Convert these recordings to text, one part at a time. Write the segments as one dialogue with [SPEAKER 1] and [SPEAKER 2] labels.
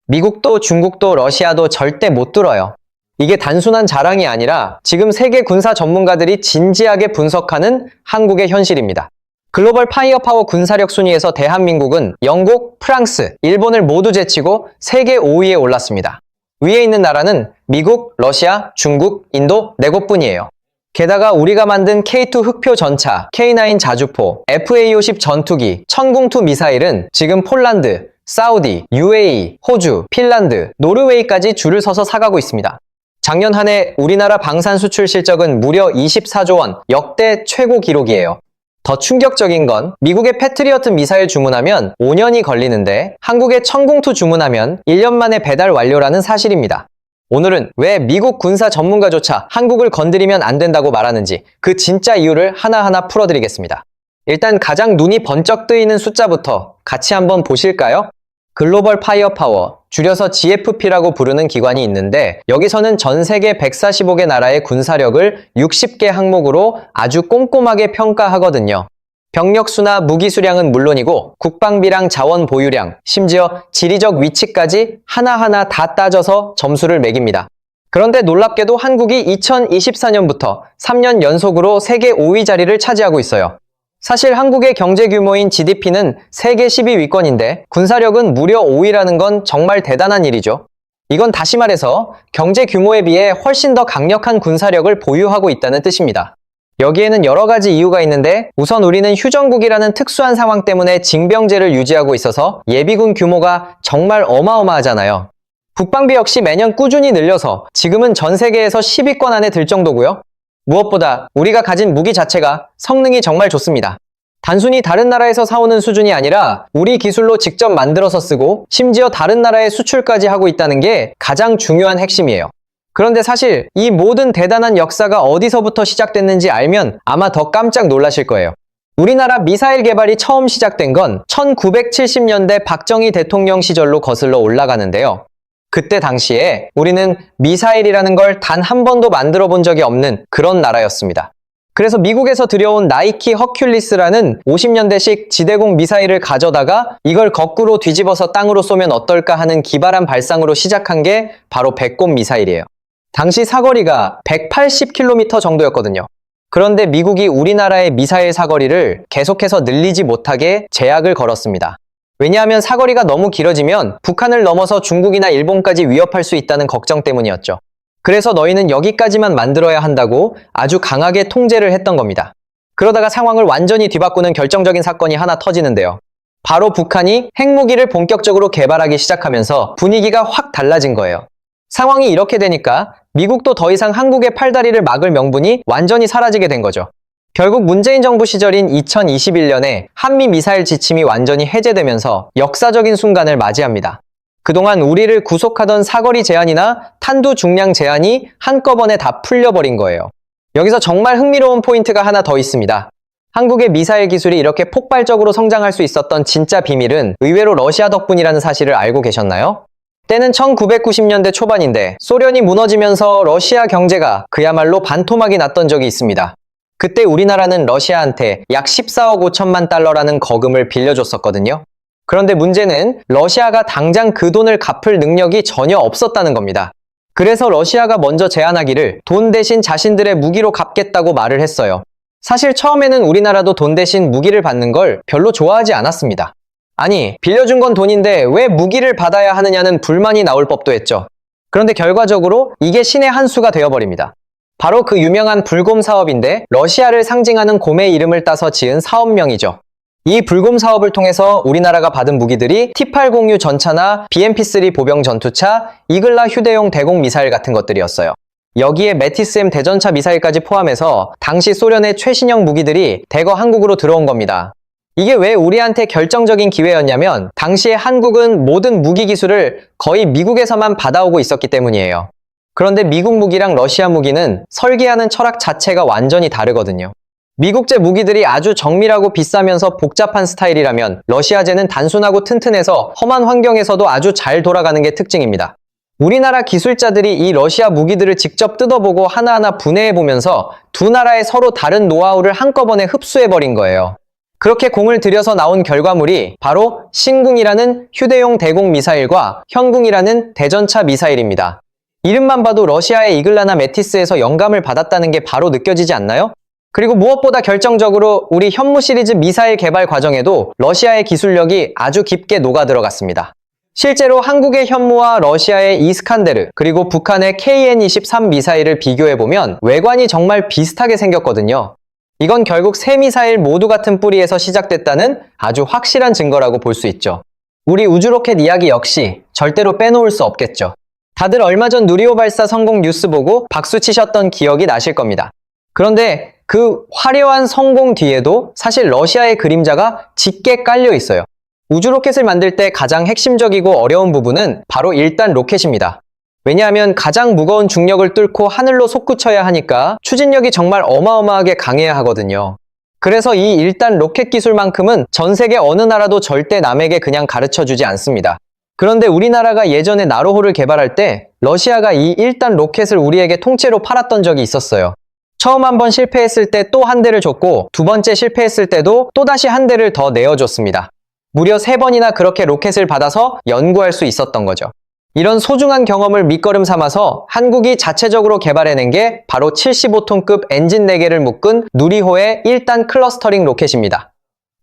[SPEAKER 1] 미국도 중국도 러시아도 절대 못 뚫어요. 이게 단순한 자랑이 아니라 지금 세계 군사 전문가들이 진지하게 분석하는 한국의 현실입니다. 글로벌 파이어파워 군사력 순위에서 대한민국은 영국, 프랑스, 일본을 모두 제치고 세계 5위에 올랐습니다. 위에 있는 나라는 미국, 러시아, 중국, 인도 4곳뿐이에요. 게다가 우리가 만든 K2 흑표 전차, K9 자주포, FA-50 전투기, 천궁2 미사일은 지금 폴란드, 사우디, UAE, 호주, 핀란드, 노르웨이까지 줄을 서서 사가고 있습니다. 작년 한 해 우리나라 방산 수출 실적은 무려 24조 원, 역대 최고 기록이에요. 더 충격적인 건 미국의 패트리어트 미사일 주문하면 5년이 걸리는데 한국의 천궁2 주문하면 1년 만에 배달 완료라는 사실입니다. 오늘은 왜 미국 군사 전문가조차 한국을 건드리면 안 된다고 말하는지 그 진짜 이유를 하나하나 풀어드리겠습니다. 일단 가장 눈이 번쩍 뜨이는 숫자부터 같이 한번 보실까요? 글로벌 파이어파워, 줄여서 GFP라고 부르는 기관이 있는데 여기서는 전 세계 145개 나라의 군사력을 60개 항목으로 아주 꼼꼼하게 평가하거든요. 병력 수나 무기 수량은 물론이고 국방비랑 자원 보유량, 심지어 지리적 위치까지 하나하나 다 따져서 점수를 매깁니다. 그런데 놀랍게도 한국이 2024년부터 3년 연속으로 세계 5위 자리를 차지하고 있어요. 사실 한국의 경제 규모인 GDP는 세계 10위권인데 군사력은 무려 5위라는 건 정말 대단한 일이죠. 이건 다시 말해서 경제 규모에 비해 훨씬 더 강력한 군사력을 보유하고 있다는 뜻입니다. 여기에는 여러 가지 이유가 있는데 우선 우리는 휴전국이라는 특수한 상황 때문에 징병제를 유지하고 있어서 예비군 규모가 정말 어마어마하잖아요. 국방비 역시 매년 꾸준히 늘려서 지금은 전 세계에서 10위권 안에 들 정도고요. 무엇보다 우리가 가진 무기 자체가 성능이 정말 좋습니다. 단순히 다른 나라에서 사오는 수준이 아니라 우리 기술로 직접 만들어서 쓰고 심지어 다른 나라에 수출까지 하고 있다는 게 가장 중요한 핵심이에요. 그런데 사실 이 모든 대단한 역사가 어디서부터 시작됐는지 알면 아마 더 깜짝 놀라실 거예요. 우리나라 미사일 개발이 처음 시작된 건 1970년대 박정희 대통령 시절로 거슬러 올라가는데요. 그때 당시에 우리는 미사일이라는 걸 단 한 번도 만들어 본 적이 없는 그런 나라였습니다. 그래서 미국에서 들여온 나이키 허큘리스라는 50년대식 지대공 미사일을 가져다가 이걸 거꾸로 뒤집어서 땅으로 쏘면 어떨까 하는 기발한 발상으로 시작한 게 바로 백곰 미사일이에요. 당시 사거리가 180km 정도였거든요. 그런데 미국이 우리나라의 미사일 사거리를 계속해서 늘리지 못하게 제약을 걸었습니다. 왜냐하면 사거리가 너무 길어지면 북한을 넘어서 중국이나 일본까지 위협할 수 있다는 걱정 때문이었죠. 그래서 너희는 여기까지만 만들어야 한다고 아주 강하게 통제를 했던 겁니다. 그러다가 상황을 완전히 뒤바꾸는 결정적인 사건이 하나 터지는데요. 바로 북한이 핵무기를 본격적으로 개발하기 시작하면서 분위기가 확 달라진 거예요. 상황이 이렇게 되니까 미국도 더 이상 한국의 팔다리를 막을 명분이 완전히 사라지게 된 거죠. 결국 문재인 정부 시절인 2021년에 한미 미사일 지침이 완전히 해제되면서 역사적인 순간을 맞이합니다. 그동안 우리를 구속하던 사거리 제한이나 탄두 중량 제한이 한꺼번에 다 풀려버린 거예요. 여기서 정말 흥미로운 포인트가 하나 더 있습니다. 한국의 미사일 기술이 이렇게 폭발적으로 성장할 수 있었던 진짜 비밀은 의외로 러시아 덕분이라는 사실을 알고 계셨나요? 때는 1990년대 초반인데 소련이 무너지면서 러시아 경제가 그야말로 반토막이 났던 적이 있습니다. 그때 우리나라는 러시아한테 약 14억 5천만 달러라는 거금을 빌려줬었거든요. 그런데 문제는 러시아가 당장 그 돈을 갚을 능력이 전혀 없었다는 겁니다. 그래서 러시아가 먼저 제안하기를 돈 대신 자신들의 무기로 갚겠다고 말을 했어요. 사실 처음에는 우리나라도 돈 대신 무기를 받는 걸 별로 좋아하지 않았습니다. 아니, 빌려준 건 돈인데 왜 무기를 받아야 하느냐는 불만이 나올 법도 했죠. 그런데 결과적으로 이게 신의 한 수가 되어버립니다. 바로 그 유명한 불곰 사업인데 러시아를 상징하는 곰의 이름을 따서 지은 사업명이죠. 이 불곰 사업을 통해서 우리나라가 받은 무기들이 T-806 전차나 BMP-3 보병 전투차, 이글라 휴대용 대공 미사일 같은 것들이었어요. 여기에 메티스-M 대전차 미사일까지 포함해서 당시 소련의 최신형 무기들이 대거 한국으로 들어온 겁니다. 이게 왜 우리한테 결정적인 기회였냐면 당시에 한국은 모든 무기 기술을 거의 미국에서만 받아오고 있었기 때문이에요. 그런데 미국 무기랑 러시아 무기는 설계하는 철학 자체가 완전히 다르거든요. 미국제 무기들이 아주 정밀하고 비싸면서 복잡한 스타일이라면 러시아제는 단순하고 튼튼해서 험한 환경에서도 아주 잘 돌아가는 게 특징입니다. 우리나라 기술자들이 이 러시아 무기들을 직접 뜯어보고 하나하나 분해해보면서 두 나라의 서로 다른 노하우를 한꺼번에 흡수해버린 거예요. 그렇게 공을 들여서 나온 결과물이 바로 신궁이라는 휴대용 대공 미사일과 현궁이라는 대전차 미사일입니다. 이름만 봐도 러시아의 이글라나 메티스에서 영감을 받았다는 게 바로 느껴지지 않나요? 그리고 무엇보다 결정적으로 우리 현무 시리즈 미사일 개발 과정에도 러시아의 기술력이 아주 깊게 녹아 들어갔습니다. 실제로 한국의 현무와 러시아의 이스칸데르, 그리고 북한의 KN-23 미사일을 비교해보면 외관이 정말 비슷하게 생겼거든요. 이건 결국 세 미사일 모두 같은 뿌리에서 시작됐다는 아주 확실한 증거라고 볼 수 있죠. 우리 우주로켓 이야기 역시 절대로 빼놓을 수 없겠죠. 다들 얼마 전 누리호 발사 성공 뉴스 보고 박수 치셨던 기억이 나실 겁니다. 그런데 그 화려한 성공 뒤에도 사실 러시아의 그림자가 짙게 깔려 있어요. 우주 로켓을 만들 때 가장 핵심적이고 어려운 부분은 바로 1단 로켓입니다. 왜냐하면 가장 무거운 중력을 뚫고 하늘로 솟구쳐야 하니까 추진력이 정말 어마어마하게 강해야 하거든요. 그래서 이 1단 로켓 기술만큼은 전 세계 어느 나라도 절대 남에게 그냥 가르쳐주지 않습니다. 그런데 우리나라가 예전에 나로호를 개발할 때 러시아가 이 1단 로켓을 우리에게 통째로 팔았던 적이 있었어요. 처음 한번 실패했을 때 또 한 대를 줬고 두 번째 실패했을 때도 또다시 한 대를 더 내어줬습니다. 무려 3번이나 그렇게 로켓을 받아서 연구할 수 있었던 거죠. 이런 소중한 경험을 밑거름 삼아서 한국이 자체적으로 개발해낸 게 바로 75톤급 엔진 4개를 묶은 누리호의 1단 클러스터링 로켓입니다.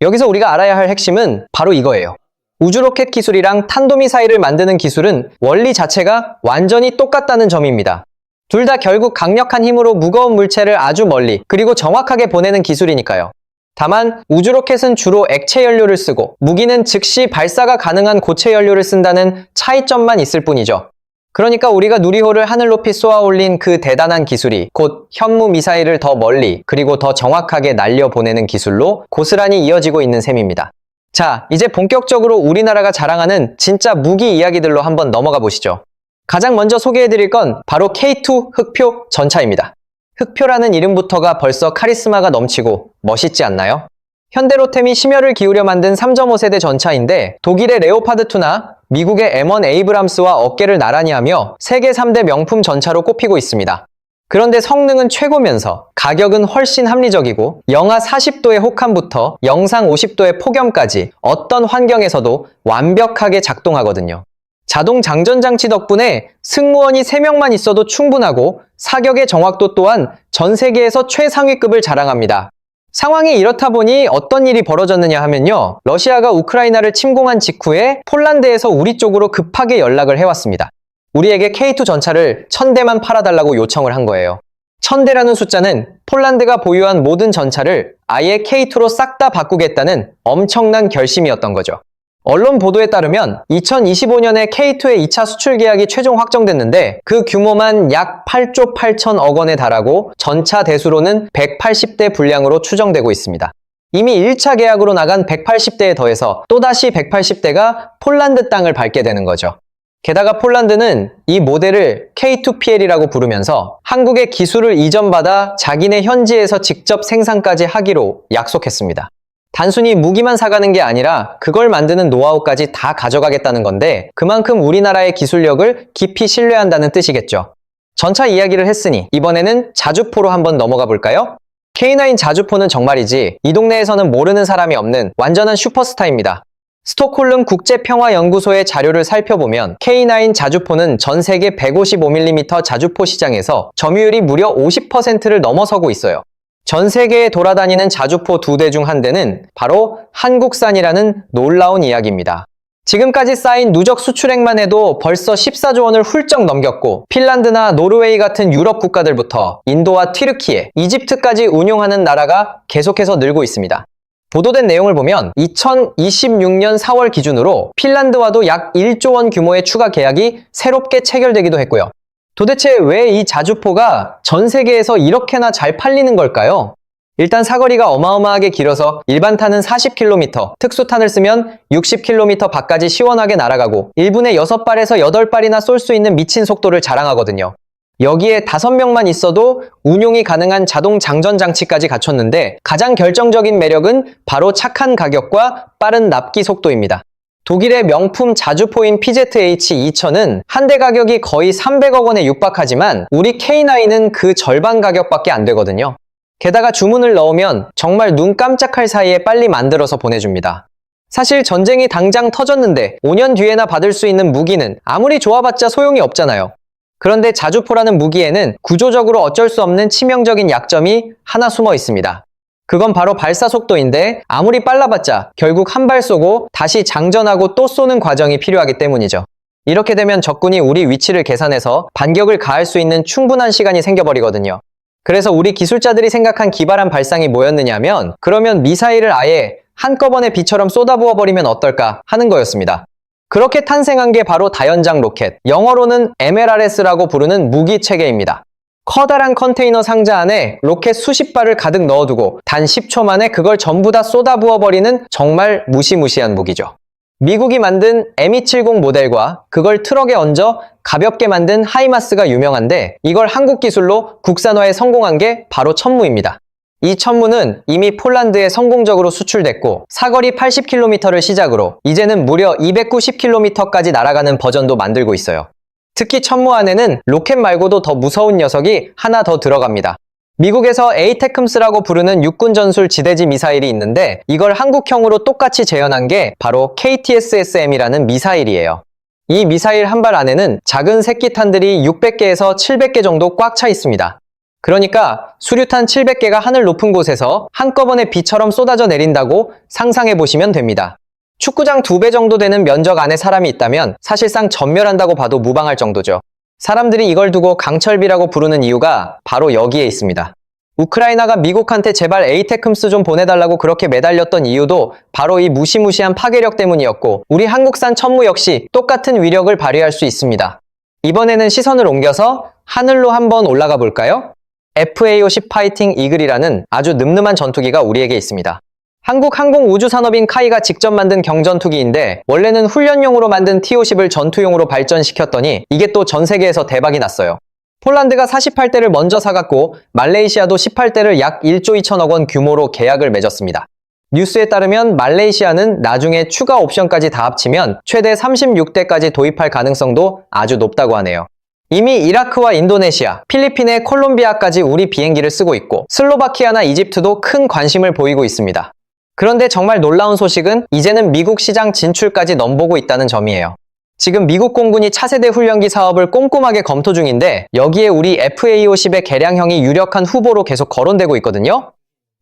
[SPEAKER 1] 여기서 우리가 알아야 할 핵심은 바로 이거예요. 우주로켓 기술이랑 탄도미사일을 만드는 기술은 원리 자체가 완전히 똑같다는 점입니다. 둘 다 결국 강력한 힘으로 무거운 물체를 아주 멀리 그리고 정확하게 보내는 기술이니까요. 다만 우주로켓은 주로 액체 연료를 쓰고 무기는 즉시 발사가 가능한 고체 연료를 쓴다는 차이점만 있을 뿐이죠. 그러니까 우리가 누리호를 하늘 높이 쏘아 올린 그 대단한 기술이 곧 현무 미사일을 더 멀리 그리고 더 정확하게 날려보내는 기술로 고스란히 이어지고 있는 셈입니다. 자, 이제 본격적으로 우리나라가 자랑하는 진짜 무기 이야기들로 한번 넘어가 보시죠. 가장 먼저 소개해드릴 건 바로 K2 흑표 전차입니다. 흑표라는 이름부터가 벌써 카리스마가 넘치고 멋있지 않나요? 현대로템이 심혈을 기울여 만든 3.5세대 전차인데 독일의 레오파드2나 미국의 M1 에이브람스와 어깨를 나란히 하며 세계 3대 명품 전차로 꼽히고 있습니다. 그런데 성능은 최고면서 가격은 훨씬 합리적이고 영하 40도의 혹한부터 영상 50도의 폭염까지 어떤 환경에서도 완벽하게 작동하거든요. 자동 장전 장치 덕분에 승무원이 3명만 있어도 충분하고 사격의 정확도 또한 전 세계에서 최상위급을 자랑합니다. 상황이 이렇다 보니 어떤 일이 벌어졌느냐 하면요. 러시아가 우크라이나를 침공한 직후에 폴란드에서 우리 쪽으로 급하게 연락을 해왔습니다. 우리에게 K2 전차를 1000대만 팔아달라고 요청을 한 거예요. 1000대라는 숫자는 폴란드가 보유한 모든 전차를 아예 K2로 싹 다 바꾸겠다는 엄청난 결심이었던 거죠. 언론 보도에 따르면 2025년에 K2의 2차 수출 계약이 최종 확정됐는데 그 규모만 약 8조 8천억 원에 달하고 전차 대수로는 180대 분량으로 추정되고 있습니다. 이미 1차 계약으로 나간 180대에 더해서 또다시 180대가 폴란드 땅을 밟게 되는 거죠. 게다가 폴란드는 이 모델을 K2PL이라고 부르면서 한국의 기술을 이전받아 자기네 현지에서 직접 생산까지 하기로 약속했습니다. 단순히 무기만 사가는 게 아니라 그걸 만드는 노하우까지 다 가져가겠다는 건데 그만큼 우리나라의 기술력을 깊이 신뢰한다는 뜻이겠죠. 전차 이야기를 했으니 이번에는 자주포로 한번 넘어가 볼까요? K9 자주포는 정말이지 이 동네에서는 모르는 사람이 없는 완전한 슈퍼스타입니다. 스톡홀름 국제평화연구소의 자료를 살펴보면 K9 자주포는 전 세계 155mm 자주포 시장에서 점유율이 무려 50%를 넘어서고 있어요. 전 세계에 돌아다니는 자주포 2대 중 한 대는 바로 한국산이라는 놀라운 이야기입니다. 지금까지 쌓인 누적 수출액만 해도 벌써 14조 원을 훌쩍 넘겼고 핀란드나 노르웨이 같은 유럽 국가들부터 인도와 튀르키예, 이집트까지 운용하는 나라가 계속해서 늘고 있습니다. 보도된 내용을 보면 2026년 4월 기준으로 핀란드와도 약 1조 원 규모의 추가 계약이 새롭게 체결되기도 했고요. 도대체 왜 이 자주포가 전 세계에서 이렇게나 잘 팔리는 걸까요? 일단 사거리가 어마어마하게 길어서 일반탄은 40km, 특수탄을 쓰면 60km 밖까지 시원하게 날아가고 1분에 6발에서 8발이나 쏠 수 있는 미친 속도를 자랑하거든요. 여기에 5명만 있어도 운용이 가능한 자동 장전 장치까지 갖췄는데 가장 결정적인 매력은 바로 착한 가격과 빠른 납기 속도입니다. 독일의 명품 자주포인 PZH-2000은 한 대 가격이 거의 300억 원에 육박하지만 우리 K9은 그 절반 가격밖에 안 되거든요. 게다가 주문을 넣으면 정말 눈 깜짝할 사이에 빨리 만들어서 보내줍니다. 사실 전쟁이 당장 터졌는데 5년 뒤에나 받을 수 있는 무기는 아무리 좋아봤자 소용이 없잖아요. 그런데 자주포라는 무기에는 구조적으로 어쩔 수 없는 치명적인 약점이 하나 숨어 있습니다. 그건 바로 발사 속도인데 아무리 빨라봤자 결국 한 발 쏘고 다시 장전하고 또 쏘는 과정이 필요하기 때문이죠. 이렇게 되면 적군이 우리 위치를 계산해서 반격을 가할 수 있는 충분한 시간이 생겨버리거든요. 그래서 우리 기술자들이 생각한 기발한 발상이 뭐였느냐면 그러면 미사일을 아예 한꺼번에 비처럼 쏟아부어버리면 어떨까 하는 거였습니다. 그렇게 탄생한 게 바로 다연장 로켓, 영어로는 MLRS라고 부르는 무기 체계입니다. 커다란 컨테이너 상자 안에 로켓 수십 발을 가득 넣어두고 단 10초 만에 그걸 전부 다 쏟아부어버리는 정말 무시무시한 무기죠. 미국이 만든 M270 모델과 그걸 트럭에 얹어 가볍게 만든 하이마스가 유명한데 이걸 한국 기술로 국산화에 성공한 게 바로 천무입니다. 이 천무는 이미 폴란드에 성공적으로 수출됐고 사거리 80km를 시작으로 이제는 무려 290km까지 날아가는 버전도 만들고 있어요. 특히 천무 안에는 로켓 말고도 더 무서운 녀석이 하나 더 들어갑니다. 미국에서 에이테크მს라고 부르는 육군 전술 지대지 미사일이 있는데 이걸 한국형으로 똑같이 재현한 게 바로 KTSSM이라는 미사일이에요. 이 미사일 한 발 안에는 작은 새끼탄들이 600개에서 700개 정도 꽉 차 있습니다. 그러니까 수류탄 700개가 하늘 높은 곳에서 한꺼번에 비처럼 쏟아져 내린다고 상상해 보시면 됩니다. 축구장 2배 정도 되는 면적 안에 사람이 있다면 사실상 전멸한다고 봐도 무방할 정도죠. 사람들이 이걸 두고 강철비라고 부르는 이유가 바로 여기에 있습니다. 우크라이나가 미국한테 제발 에이테크ම්스 좀 보내달라고 그렇게 매달렸던 이유도 바로 이 무시무시한 파괴력 때문이었고 우리 한국산 천무 역시 똑같은 위력을 발휘할 수 있습니다. 이번에는 시선을 옮겨서 하늘로 한번 올라가 볼까요? FA-50 파이팅 이글이라는 아주 늠름한 전투기가 우리에게 있습니다. 한국 항공우주산업인 카이가 직접 만든 경전투기인데 원래는 훈련용으로 만든 T-50을 전투용으로 발전시켰더니 이게 또 전 세계에서 대박이 났어요. 폴란드가 48대를 먼저 사갔고 말레이시아도 18대를 약 1조 2천억 원 규모로 계약을 맺었습니다. 뉴스에 따르면 말레이시아는 나중에 추가 옵션까지 다 합치면 최대 36대까지 도입할 가능성도 아주 높다고 하네요. 이미 이라크와 인도네시아, 필리핀의 콜롬비아까지 우리 비행기를 쓰고 있고 슬로바키아나 이집트도 큰 관심을 보이고 있습니다. 그런데 정말 놀라운 소식은 이제는 미국 시장 진출까지 넘보고 있다는 점이에요. 지금 미국 공군이 차세대 훈련기 사업을 꼼꼼하게 검토 중인데 여기에 우리 FA-50의 개량형이 유력한 후보로 계속 거론되고 있거든요.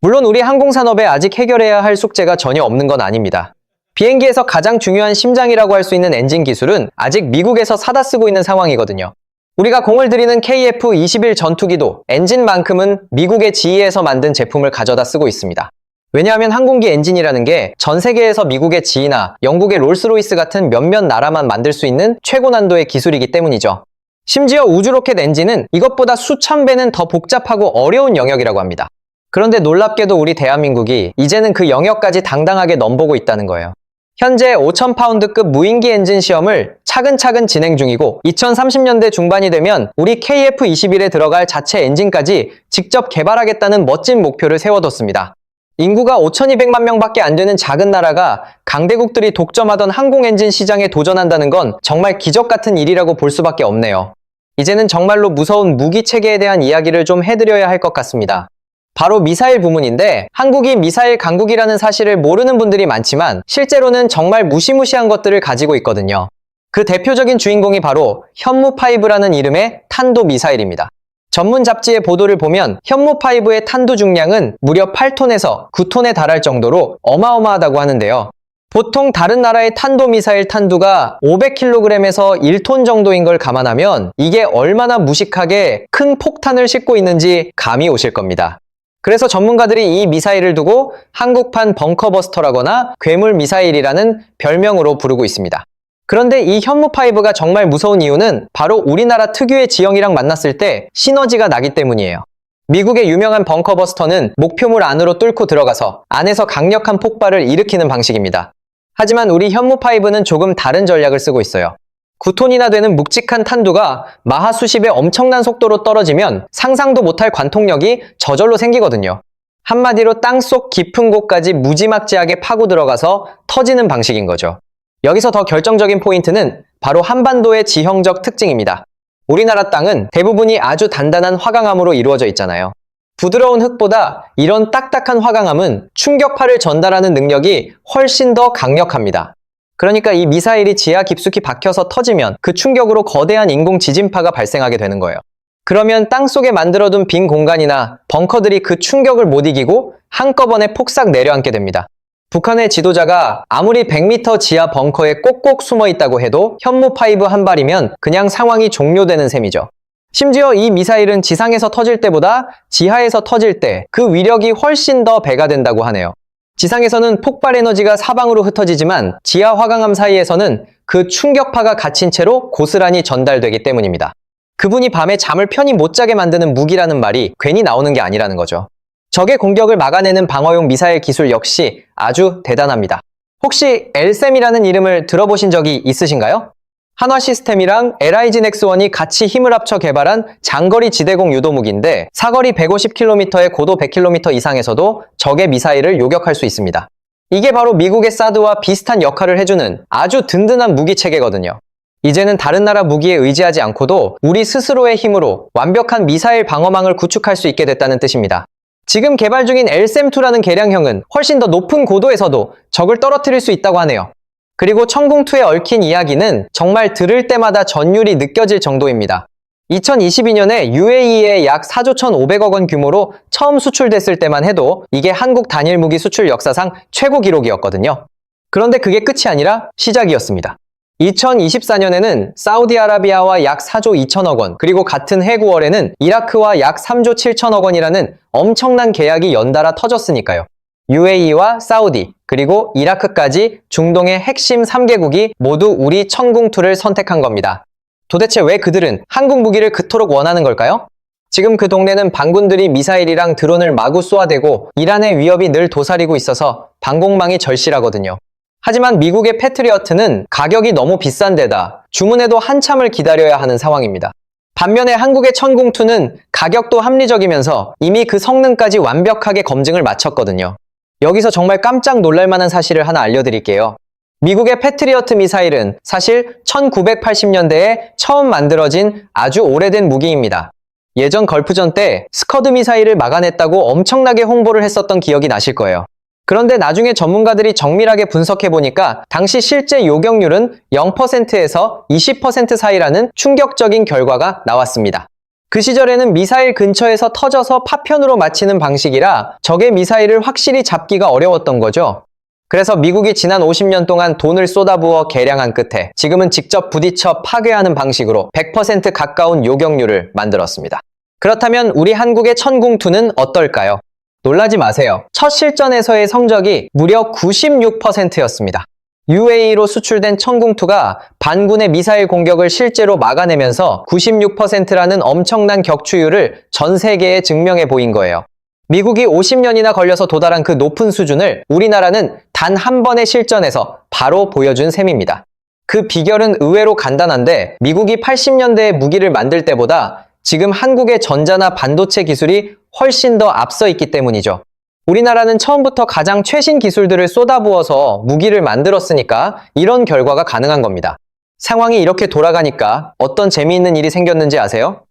[SPEAKER 1] 물론 우리 항공산업에 아직 해결해야 할 숙제가 전혀 없는 건 아닙니다. 비행기에서 가장 중요한 심장이라고 할 수 있는 엔진 기술은 아직 미국에서 사다 쓰고 있는 상황이거든요. 우리가 공을 들이는 KF-21 전투기도 엔진만큼은 미국의 GE에서 만든 제품을 가져다 쓰고 있습니다. 왜냐하면 항공기 엔진이라는 게 전 세계에서 미국의 GE나 영국의 롤스로이스 같은 몇몇 나라만 만들 수 있는 최고 난도의 기술이기 때문이죠. 심지어 우주로켓 엔진은 이것보다 수천 배는 더 복잡하고 어려운 영역이라고 합니다. 그런데 놀랍게도 우리 대한민국이 이제는 그 영역까지 당당하게 넘보고 있다는 거예요. 현재 5,000파운드급 무인기 엔진 시험을 차근차근 진행 중이고 2030년대 중반이 되면 우리 KF-21에 들어갈 자체 엔진까지 직접 개발하겠다는 멋진 목표를 세워뒀습니다. 인구가 5,200만 명밖에 안 되는 작은 나라가 강대국들이 독점하던 항공 엔진 시장에 도전한다는 건 정말 기적 같은 일이라고 볼 수밖에 없네요. 이제는 정말로 무서운 무기 체계에 대한 이야기를 좀 해드려야 할 것 같습니다. 바로 미사일 부문인데 한국이 미사일 강국이라는 사실을 모르는 분들이 많지만 실제로는 정말 무시무시한 것들을 가지고 있거든요. 그 대표적인 주인공이 바로 현무5라는 이름의 탄도 미사일입니다. 전문 잡지의 보도를 보면 현무5의 탄두 중량은 무려 8톤에서 9톤에 달할 정도로 어마어마하다고 하는데요. 보통 다른 나라의 탄도미사일 탄두가 500kg에서 1톤 정도인 걸 감안하면 이게 얼마나 무식하게 큰 폭탄을 싣고 있는지 감이 오실 겁니다. 그래서 전문가들이 이 미사일을 두고 한국판 벙커버스터라거나 괴물 미사일이라는 별명으로 부르고 있습니다. 그런데 이 현무5가 정말 무서운 이유는 바로 우리나라 특유의 지형이랑 만났을 때 시너지가 나기 때문이에요. 미국의 유명한 벙커버스터는 목표물 안으로 뚫고 들어가서 안에서 강력한 폭발을 일으키는 방식입니다. 하지만 우리 현무5는 조금 다른 전략을 쓰고 있어요. 9톤이나 되는 묵직한 탄두가 마하 수십의 엄청난 속도로 떨어지면 상상도 못할 관통력이 저절로 생기거든요. 한마디로 땅속 깊은 곳까지 무지막지하게 파고 들어가서 터지는 방식인 거죠. 여기서 더 결정적인 포인트는 바로 한반도의 지형적 특징입니다. 우리나라 땅은 대부분이 아주 단단한 화강암으로 이루어져 있잖아요. 부드러운 흙보다 이런 딱딱한 화강암은 충격파를 전달하는 능력이 훨씬 더 강력합니다. 그러니까 이 미사일이 지하 깊숙이 박혀서 터지면 그 충격으로 거대한 인공 지진파가 발생하게 되는 거예요. 그러면 땅속에 만들어둔 빈 공간이나 벙커들이 그 충격을 못 이기고 한꺼번에 폭삭 내려앉게 됩니다. 북한의 지도자가 아무리 100m 지하 벙커에 꼭꼭 숨어 있다고 해도 현무 파이브 한 발이면 그냥 상황이 종료되는 셈이죠. 심지어 이 미사일은 지상에서 터질 때보다 지하에서 터질 때 그 위력이 훨씬 더 배가 된다고 하네요. 지상에서는 폭발 에너지가 사방으로 흩어지지만 지하 화강암 사이에서는 그 충격파가 갇힌 채로 고스란히 전달되기 때문입니다. 그분이 밤에 잠을 편히 못 자게 만드는 무기라는 말이 괜히 나오는 게 아니라는 거죠. 적의 공격을 막아내는 방어용 미사일 기술 역시 아주 대단합니다. 혹시 LSAM이라는 이름을 들어보신 적이 있으신가요? 한화시스템이랑 LIG-넥스원이 같이 힘을 합쳐 개발한 장거리 지대공 유도무기인데 사거리 150km에 고도 100km 이상에서도 적의 미사일을 요격할 수 있습니다. 이게 바로 미국의 사드와 비슷한 역할을 해주는 아주 든든한 무기체계거든요. 이제는 다른 나라 무기에 의지하지 않고도 우리 스스로의 힘으로 완벽한 미사일 방어망을 구축할 수 있게 됐다는 뜻입니다. 지금 개발 중인 LSAM-2라는 개량형은 훨씬 더 높은 고도에서도 적을 떨어뜨릴 수 있다고 하네요. 그리고 천궁2에 얽힌 이야기는 정말 들을 때마다 전율이 느껴질 정도입니다. 2022년에 UAE에 약 4조 1,500억 원 규모로 처음 수출됐을 때만 해도 이게 한국 단일 무기 수출 역사상 최고 기록이었거든요. 그런데 그게 끝이 아니라 시작이었습니다. 2024년에는 사우디아라비아와 약 4조 2천억 원, 그리고 같은 해 9월에는 이라크와 약 3조 7천억 원이라는 엄청난 계약이 연달아 터졌으니까요. UAE와 사우디, 그리고 이라크까지 중동의 핵심 3개국이 모두 우리 천궁2를 선택한 겁니다. 도대체 왜 그들은 한국 무기를 그토록 원하는 걸까요? 지금 그 동네는 반군들이 미사일이랑 드론을 마구 쏘아대고 이란의 위협이 늘 도사리고 있어서 방공망이 절실하거든요. 하지만 미국의 패트리어트는 가격이 너무 비싼 데다 주문해도 한참을 기다려야 하는 상황입니다. 반면에 한국의 천궁2는 가격도 합리적이면서 이미 그 성능까지 완벽하게 검증을 마쳤거든요. 여기서 정말 깜짝 놀랄만한 사실을 하나 알려드릴게요. 미국의 패트리어트 미사일은 사실 1980년대에 처음 만들어진 아주 오래된 무기입니다. 예전 걸프전 때 스커드 미사일을 막아냈다고 엄청나게 홍보를 했었던 기억이 나실 거예요. 그런데 나중에 전문가들이 정밀하게 분석해보니까 당시 실제 요격률은 0%에서 20% 사이라는 충격적인 결과가 나왔습니다. 그 시절에는 미사일 근처에서 터져서 파편으로 맞히는 방식이라 적의 미사일을 확실히 잡기가 어려웠던 거죠. 그래서 미국이 지난 50년 동안 돈을 쏟아부어 개량한 끝에 지금은 직접 부딪혀 파괴하는 방식으로 100% 가까운 요격률을 만들었습니다. 그렇다면 우리 한국의 천궁2는 어떨까요? 놀라지 마세요. 첫 실전에서의 성적이 무려 96%였습니다. UAE로 수출된 천궁2가 반군의 미사일 공격을 실제로 막아내면서 96%라는 엄청난 격추율을 전 세계에 증명해 보인 거예요. 미국이 50년이나 걸려서 도달한 그 높은 수준을 우리나라는 단 한 번의 실전에서 바로 보여준 셈입니다. 그 비결은 의외로 간단한데 미국이 80년대에 무기를 만들 때보다 지금 한국의 전자나 반도체 기술이 훨씬 더 앞서 있기 때문이죠. 우리나라는 처음부터 가장 최신 기술들을 쏟아부어서 무기를 만들었으니까 이런 결과가 가능한 겁니다. 상황이 이렇게 돌아가니까 어떤 재미있는 일이 생겼는지 아세요?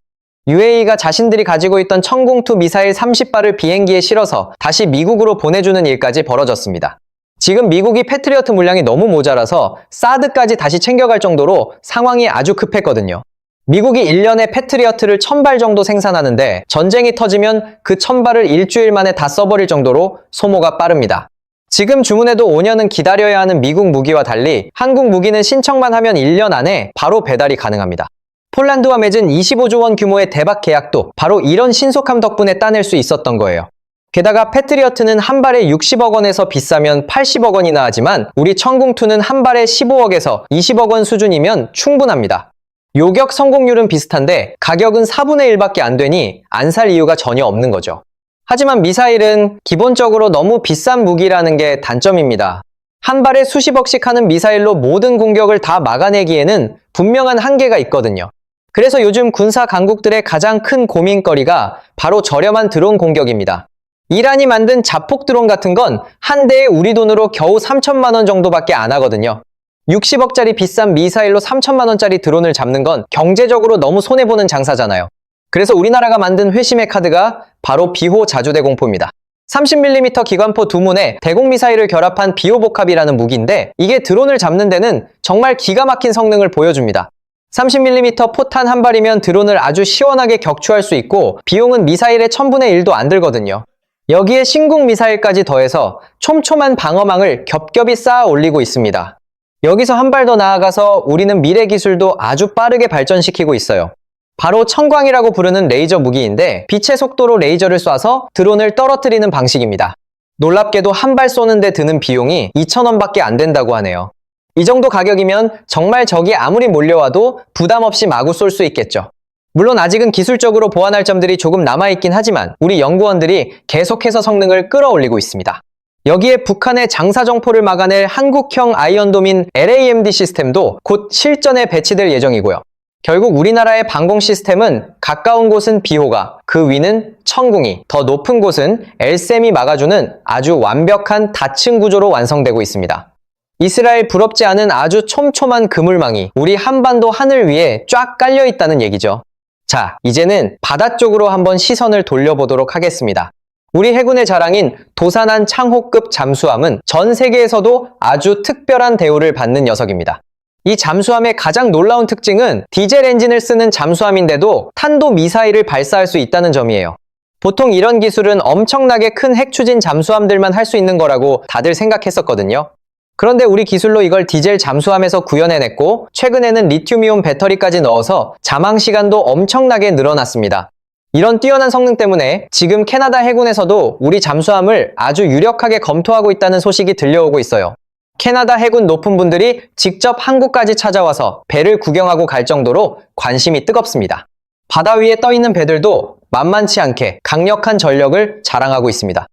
[SPEAKER 1] UAE가 자신들이 가지고 있던 천궁2 미사일 30발을 비행기에 실어서 다시 미국으로 보내주는 일까지 벌어졌습니다. 지금 미국이 패트리어트 물량이 너무 모자라서 사드까지 다시 챙겨갈 정도로 상황이 아주 급했거든요. 미국이 1년에 패트리어트를 1000발 정도 생산하는데 전쟁이 터지면 그 1000발을 일주일 만에 다 써버릴 정도로 소모가 빠릅니다. 지금 주문해도 5년은 기다려야 하는 미국 무기와 달리 한국 무기는 신청만 하면 1년 안에 바로 배달이 가능합니다. 폴란드와 맺은 25조 원 규모의 대박 계약도 바로 이런 신속함 덕분에 따낼 수 있었던 거예요. 게다가 패트리어트는 한 발에 60억 원에서 비싸면 80억 원이나 하지만 우리 천궁2는 한 발에 15억에서 20억 원 수준이면 충분합니다. 요격 성공률은 비슷한데 가격은 4분의 1밖에 안 되니 안 살 이유가 전혀 없는 거죠. 하지만 미사일은 기본적으로 너무 비싼 무기라는 게 단점입니다. 한 발에 수십억씩 하는 미사일로 모든 공격을 다 막아내기에는 분명한 한계가 있거든요. 그래서 요즘 군사 강국들의 가장 큰 고민거리가 바로 저렴한 드론 공격입니다. 이란이 만든 자폭 드론 같은 건 한 대에 우리 돈으로 겨우 3천만 원 정도밖에 안 하거든요. 60억짜리 비싼 미사일로 3천만 원짜리 드론을 잡는 건 경제적으로 너무 손해보는 장사잖아요. 그래서 우리나라가 만든 회심의 카드가 바로 비호 자주대공포입니다. 30mm 기관포 두 문에 대공미사일을 결합한 비호복합이라는 무기인데 이게 드론을 잡는 데는 정말 기가 막힌 성능을 보여줍니다. 30mm 포탄 한 발이면 드론을 아주 시원하게 격추할 수 있고 비용은 미사일의 1000분의 1도 안 들거든요. 여기에 신궁 미사일까지 더해서 촘촘한 방어망을 겹겹이 쌓아 올리고 있습니다. 여기서 한 발 더 나아가서 우리는 미래 기술도 아주 빠르게 발전시키고 있어요. 바로 청광이라고 부르는 레이저 무기인데 빛의 속도로 레이저를 쏴서 드론을 떨어뜨리는 방식입니다. 놀랍게도 한 발 쏘는데 드는 비용이 2,000원밖에 안 된다고 하네요. 이 정도 가격이면 정말 적이 아무리 몰려와도 부담 없이 마구 쏠 수 있겠죠. 물론 아직은 기술적으로 보완할 점들이 조금 남아있긴 하지만 우리 연구원들이 계속해서 성능을 끌어올리고 있습니다. 여기에 북한의 장사정포를 막아낼 한국형 아이언돔인 LAMD 시스템도 곧 실전에 배치될 예정이고요. 결국 우리나라의 방공 시스템은 가까운 곳은 비호가, 그 위는 천궁이, 더 높은 곳은 LSAM이 막아주는 아주 완벽한 다층 구조로 완성되고 있습니다. 이스라엘 부럽지 않은 아주 촘촘한 그물망이 우리 한반도 하늘 위에 쫙 깔려 있다는 얘기죠. 자, 이제는 바다 쪽으로 한번 시선을 돌려보도록 하겠습니다. 우리 해군의 자랑인 도산한 창호급 잠수함은 전 세계에서도 아주 특별한 대우를 받는 녀석입니다. 이 잠수함의 가장 놀라운 특징은 디젤 엔진을 쓰는 잠수함인데도 탄도 미사일을 발사할 수 있다는 점이에요. 보통 이런 기술은 엄청나게 큰 핵 추진 잠수함들만 할 수 있는 거라고 다들 생각했었거든요. 그런데 우리 기술로 이걸 디젤 잠수함에서 구현해냈고 최근에는 리튬이온 배터리까지 넣어서 잠항 시간도 엄청나게 늘어났습니다. 이런 뛰어난 성능 때문에 지금 캐나다 해군에서도 우리 잠수함을 아주 유력하게 검토하고 있다는 소식이 들려오고 있어요. 캐나다 해군 높은 분들이 직접 한국까지 찾아와서 배를 구경하고 갈 정도로 관심이 뜨겁습니다. 바다 위에 떠있는 배들도 만만치 않게 강력한 전력을 자랑하고 있습니다.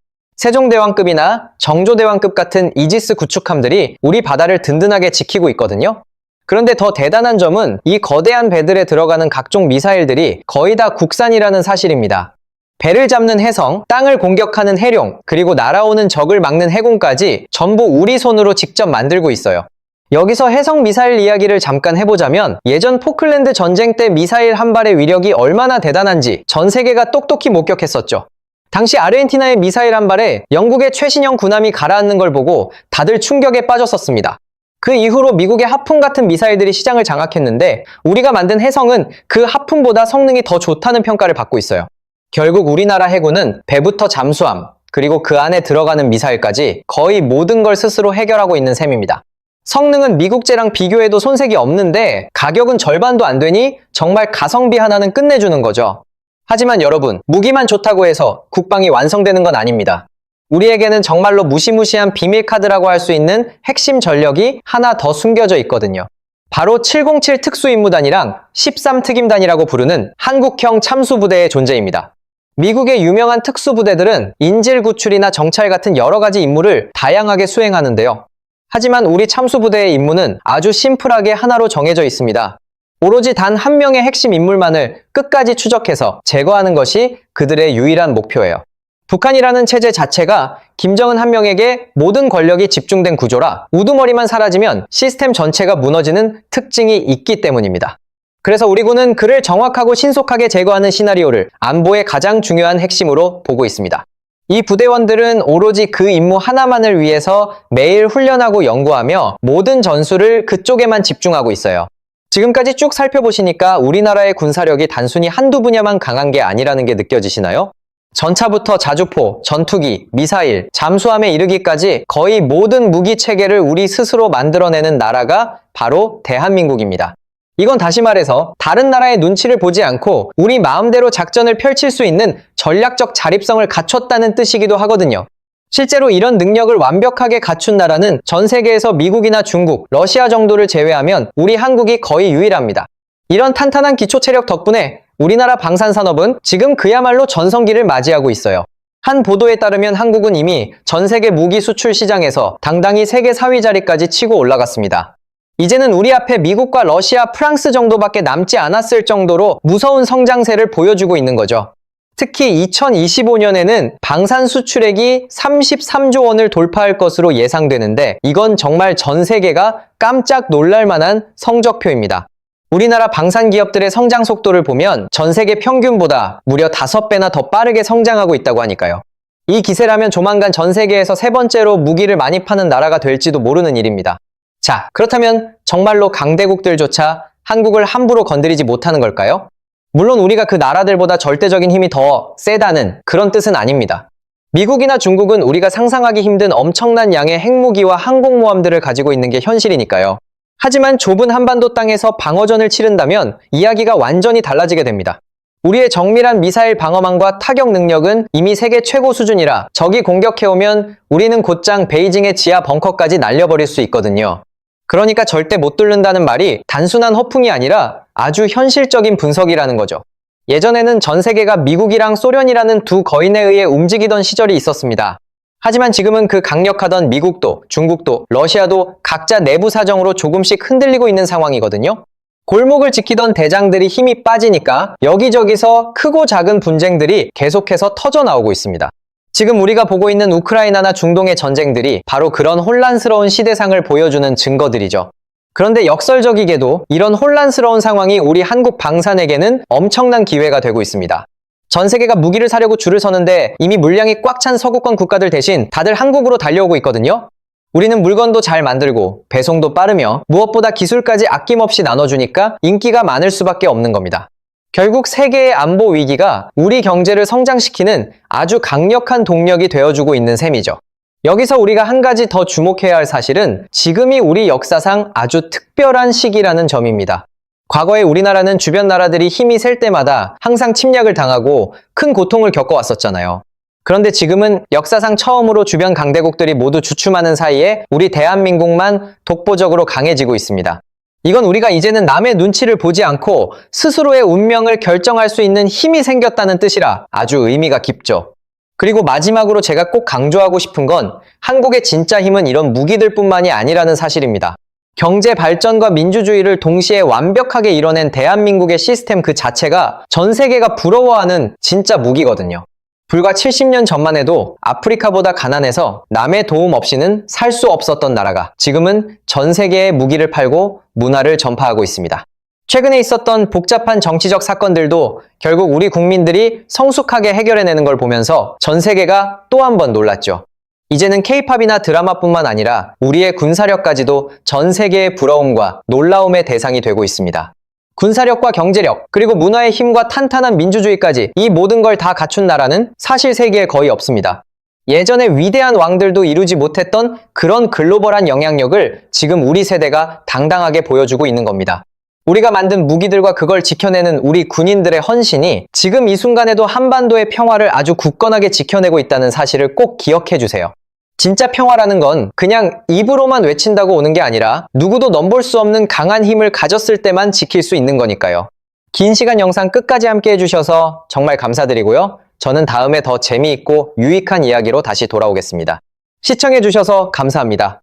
[SPEAKER 1] 세종대왕급이나 정조대왕급 같은 이지스 구축함들이 우리 바다를 든든하게 지키고 있거든요. 그런데 더 대단한 점은 이 거대한 배들에 들어가는 각종 미사일들이 거의 다 국산이라는 사실입니다. 배를 잡는 혜성, 땅을 공격하는 해룡, 그리고 날아오는 적을 막는 해군까지 전부 우리 손으로 직접 만들고 있어요. 여기서 해성 미사일 이야기를 잠깐 해보자면 예전 포클랜드 전쟁 때 미사일 한 발의 위력이 얼마나 대단한지 전 세계가 똑똑히 목격했었죠. 당시 아르헨티나의 미사일 한 발에 영국의 최신형 군함이 가라앉는 걸 보고 다들 충격에 빠졌었습니다. 그 이후로 미국의 하품 같은 미사일들이 시장을 장악했는데 우리가 만든 해성은 그 하품보다 성능이 더 좋다는 평가를 받고 있어요. 결국 우리나라 해군은 배부터 잠수함, 그리고 그 안에 들어가는 미사일까지 거의 모든 걸 스스로 해결하고 있는 셈입니다. 성능은 미국제랑 비교해도 손색이 없는데 가격은 절반도 안 되니 정말 가성비 하나는 끝내주는 거죠. 하지만 여러분, 무기만 좋다고 해서 국방이 완성되는 건 아닙니다. 우리에게는 정말로 무시무시한 비밀카드라고 할 수 있는 핵심 전력이 하나 더 숨겨져 있거든요. 바로 707 특수임무단이랑 13특임단이라고 부르는 한국형 참수부대의 존재입니다. 미국의 유명한 특수부대들은 인질 구출이나 정찰 같은 여러 가지 임무를 다양하게 수행하는데요. 하지만 우리 참수부대의 임무는 아주 심플하게 하나로 정해져 있습니다. 오로지 단 한 명의 핵심 인물만을 끝까지 추적해서 제거하는 것이 그들의 유일한 목표예요. 북한이라는 체제 자체가 김정은 한 명에게 모든 권력이 집중된 구조라 우두머리만 사라지면 시스템 전체가 무너지는 특징이 있기 때문입니다. 그래서 우리 군은 그를 정확하고 신속하게 제거하는 시나리오를 안보의 가장 중요한 핵심으로 보고 있습니다. 이 부대원들은 오로지 그 임무 하나만을 위해서 매일 훈련하고 연구하며 모든 전술을 그쪽에만 집중하고 있어요. 지금까지 쭉 살펴보시니까 우리나라의 군사력이 단순히 한두 분야만 강한 게 아니라는 게 느껴지시나요? 전차부터 자주포, 전투기, 미사일, 잠수함에 이르기까지 거의 모든 무기 체계를 우리 스스로 만들어내는 나라가 바로 대한민국입니다. 이건 다시 말해서 다른 나라의 눈치를 보지 않고 우리 마음대로 작전을 펼칠 수 있는 전략적 자립성을 갖췄다는 뜻이기도 하거든요. 실제로 이런 능력을 완벽하게 갖춘 나라는 전 세계에서 미국이나 중국, 러시아 정도를 제외하면 우리 한국이 거의 유일합니다. 이런 탄탄한 기초 체력 덕분에 우리나라 방산산업은 지금 그야말로 전성기를 맞이하고 있어요. 한 보도에 따르면 한국은 이미 전 세계 무기 수출 시장에서 당당히 세계 4위 자리까지 치고 올라갔습니다. 이제는 우리 앞에 미국과 러시아, 프랑스 정도밖에 남지 않았을 정도로 무서운 성장세를 보여주고 있는 거죠. 특히 2025년에는 방산 수출액이 33조 원을 돌파할 것으로 예상되는데 이건 정말 전 세계가 깜짝 놀랄 만한 성적표입니다. 우리나라 방산 기업들의 성장 속도를 보면 전 세계 평균보다 무려 5배나 더 빠르게 성장하고 있다고 하니까요. 이 기세라면 조만간 전 세계에서 세 번째로 무기를 많이 파는 나라가 될지도 모르는 일입니다. 자, 그렇다면 정말로 강대국들조차 한국을 함부로 건드리지 못하는 걸까요? 물론 우리가 그 나라들보다 절대적인 힘이 더 세다는 그런 뜻은 아닙니다. 미국이나 중국은 우리가 상상하기 힘든 엄청난 양의 핵무기와 항공모함들을 가지고 있는 게 현실이니까요. 하지만 좁은 한반도 땅에서 방어전을 치른다면 이야기가 완전히 달라지게 됩니다. 우리의 정밀한 미사일 방어망과 타격 능력은 이미 세계 최고 수준이라 적이 공격해오면 우리는 곧장 베이징의 지하 벙커까지 날려버릴 수 있거든요. 그러니까 절대 못 뚫는다는 말이 단순한 허풍이 아니라 아주 현실적인 분석이라는 거죠. 예전에는 전 세계가 미국이랑 소련이라는 두 거인에 의해 움직이던 시절이 있었습니다. 하지만 지금은 그 강력하던 미국도, 중국도, 러시아도 각자 내부 사정으로 조금씩 흔들리고 있는 상황이거든요. 골목을 지키던 대장들이 힘이 빠지니까 여기저기서 크고 작은 분쟁들이 계속해서 터져나오고 있습니다. 지금 우리가 보고 있는 우크라이나나 중동의 전쟁들이 바로 그런 혼란스러운 시대상을 보여주는 증거들이죠. 그런데 역설적이게도 이런 혼란스러운 상황이 우리 한국 방산에게는 엄청난 기회가 되고 있습니다. 전 세계가 무기를 사려고 줄을 서는데 이미 물량이 꽉 찬 서구권 국가들 대신 다들 한국으로 달려오고 있거든요. 우리는 물건도 잘 만들고 배송도 빠르며 무엇보다 기술까지 아낌없이 나눠주니까 인기가 많을 수밖에 없는 겁니다. 결국 세계의 안보 위기가 우리 경제를 성장시키는 아주 강력한 동력이 되어주고 있는 셈이죠. 여기서 우리가 한 가지 더 주목해야 할 사실은 지금이 우리 역사상 아주 특별한 시기라는 점입니다. 과거에 우리나라는 주변 나라들이 힘이 셀 때마다 항상 침략을 당하고 큰 고통을 겪어왔었잖아요. 그런데 지금은 역사상 처음으로 주변 강대국들이 모두 주춤하는 사이에 우리 대한민국만 독보적으로 강해지고 있습니다. 이건 우리가 이제는 남의 눈치를 보지 않고 스스로의 운명을 결정할 수 있는 힘이 생겼다는 뜻이라 아주 의미가 깊죠. 그리고 마지막으로 제가 꼭 강조하고 싶은 건 한국의 진짜 힘은 이런 무기들뿐만이 아니라는 사실입니다. 경제 발전과 민주주의를 동시에 완벽하게 이뤄낸 대한민국의 시스템 그 자체가 전 세계가 부러워하는 진짜 무기거든요. 불과 70년 전만 해도 아프리카보다 가난해서 남의 도움 없이는 살 수 없었던 나라가 지금은 전 세계에 무기를 팔고 문화를 전파하고 있습니다. 최근에 있었던 복잡한 정치적 사건들도 결국 우리 국민들이 성숙하게 해결해내는 걸 보면서 전 세계가 또 한 번 놀랐죠. 이제는 K-팝이나 드라마뿐만 아니라 우리의 군사력까지도 전 세계의 부러움과 놀라움의 대상이 되고 있습니다. 군사력과 경제력, 그리고 문화의 힘과 탄탄한 민주주의까지 이 모든 걸 다 갖춘 나라는 사실 세계에 거의 없습니다. 예전에 위대한 왕들도 이루지 못했던 그런 글로벌한 영향력을 지금 우리 세대가 당당하게 보여주고 있는 겁니다. 우리가 만든 무기들과 그걸 지켜내는 우리 군인들의 헌신이 지금 이 순간에도 한반도의 평화를 아주 굳건하게 지켜내고 있다는 사실을 꼭 기억해 주세요. 진짜 평화라는 건 그냥 입으로만 외친다고 오는 게 아니라 누구도 넘볼 수 없는 강한 힘을 가졌을 때만 지킬 수 있는 거니까요. 긴 시간 영상 끝까지 함께 해주셔서 정말 감사드리고요. 저는 다음에 더 재미있고 유익한 이야기로 다시 돌아오겠습니다. 시청해주셔서 감사합니다.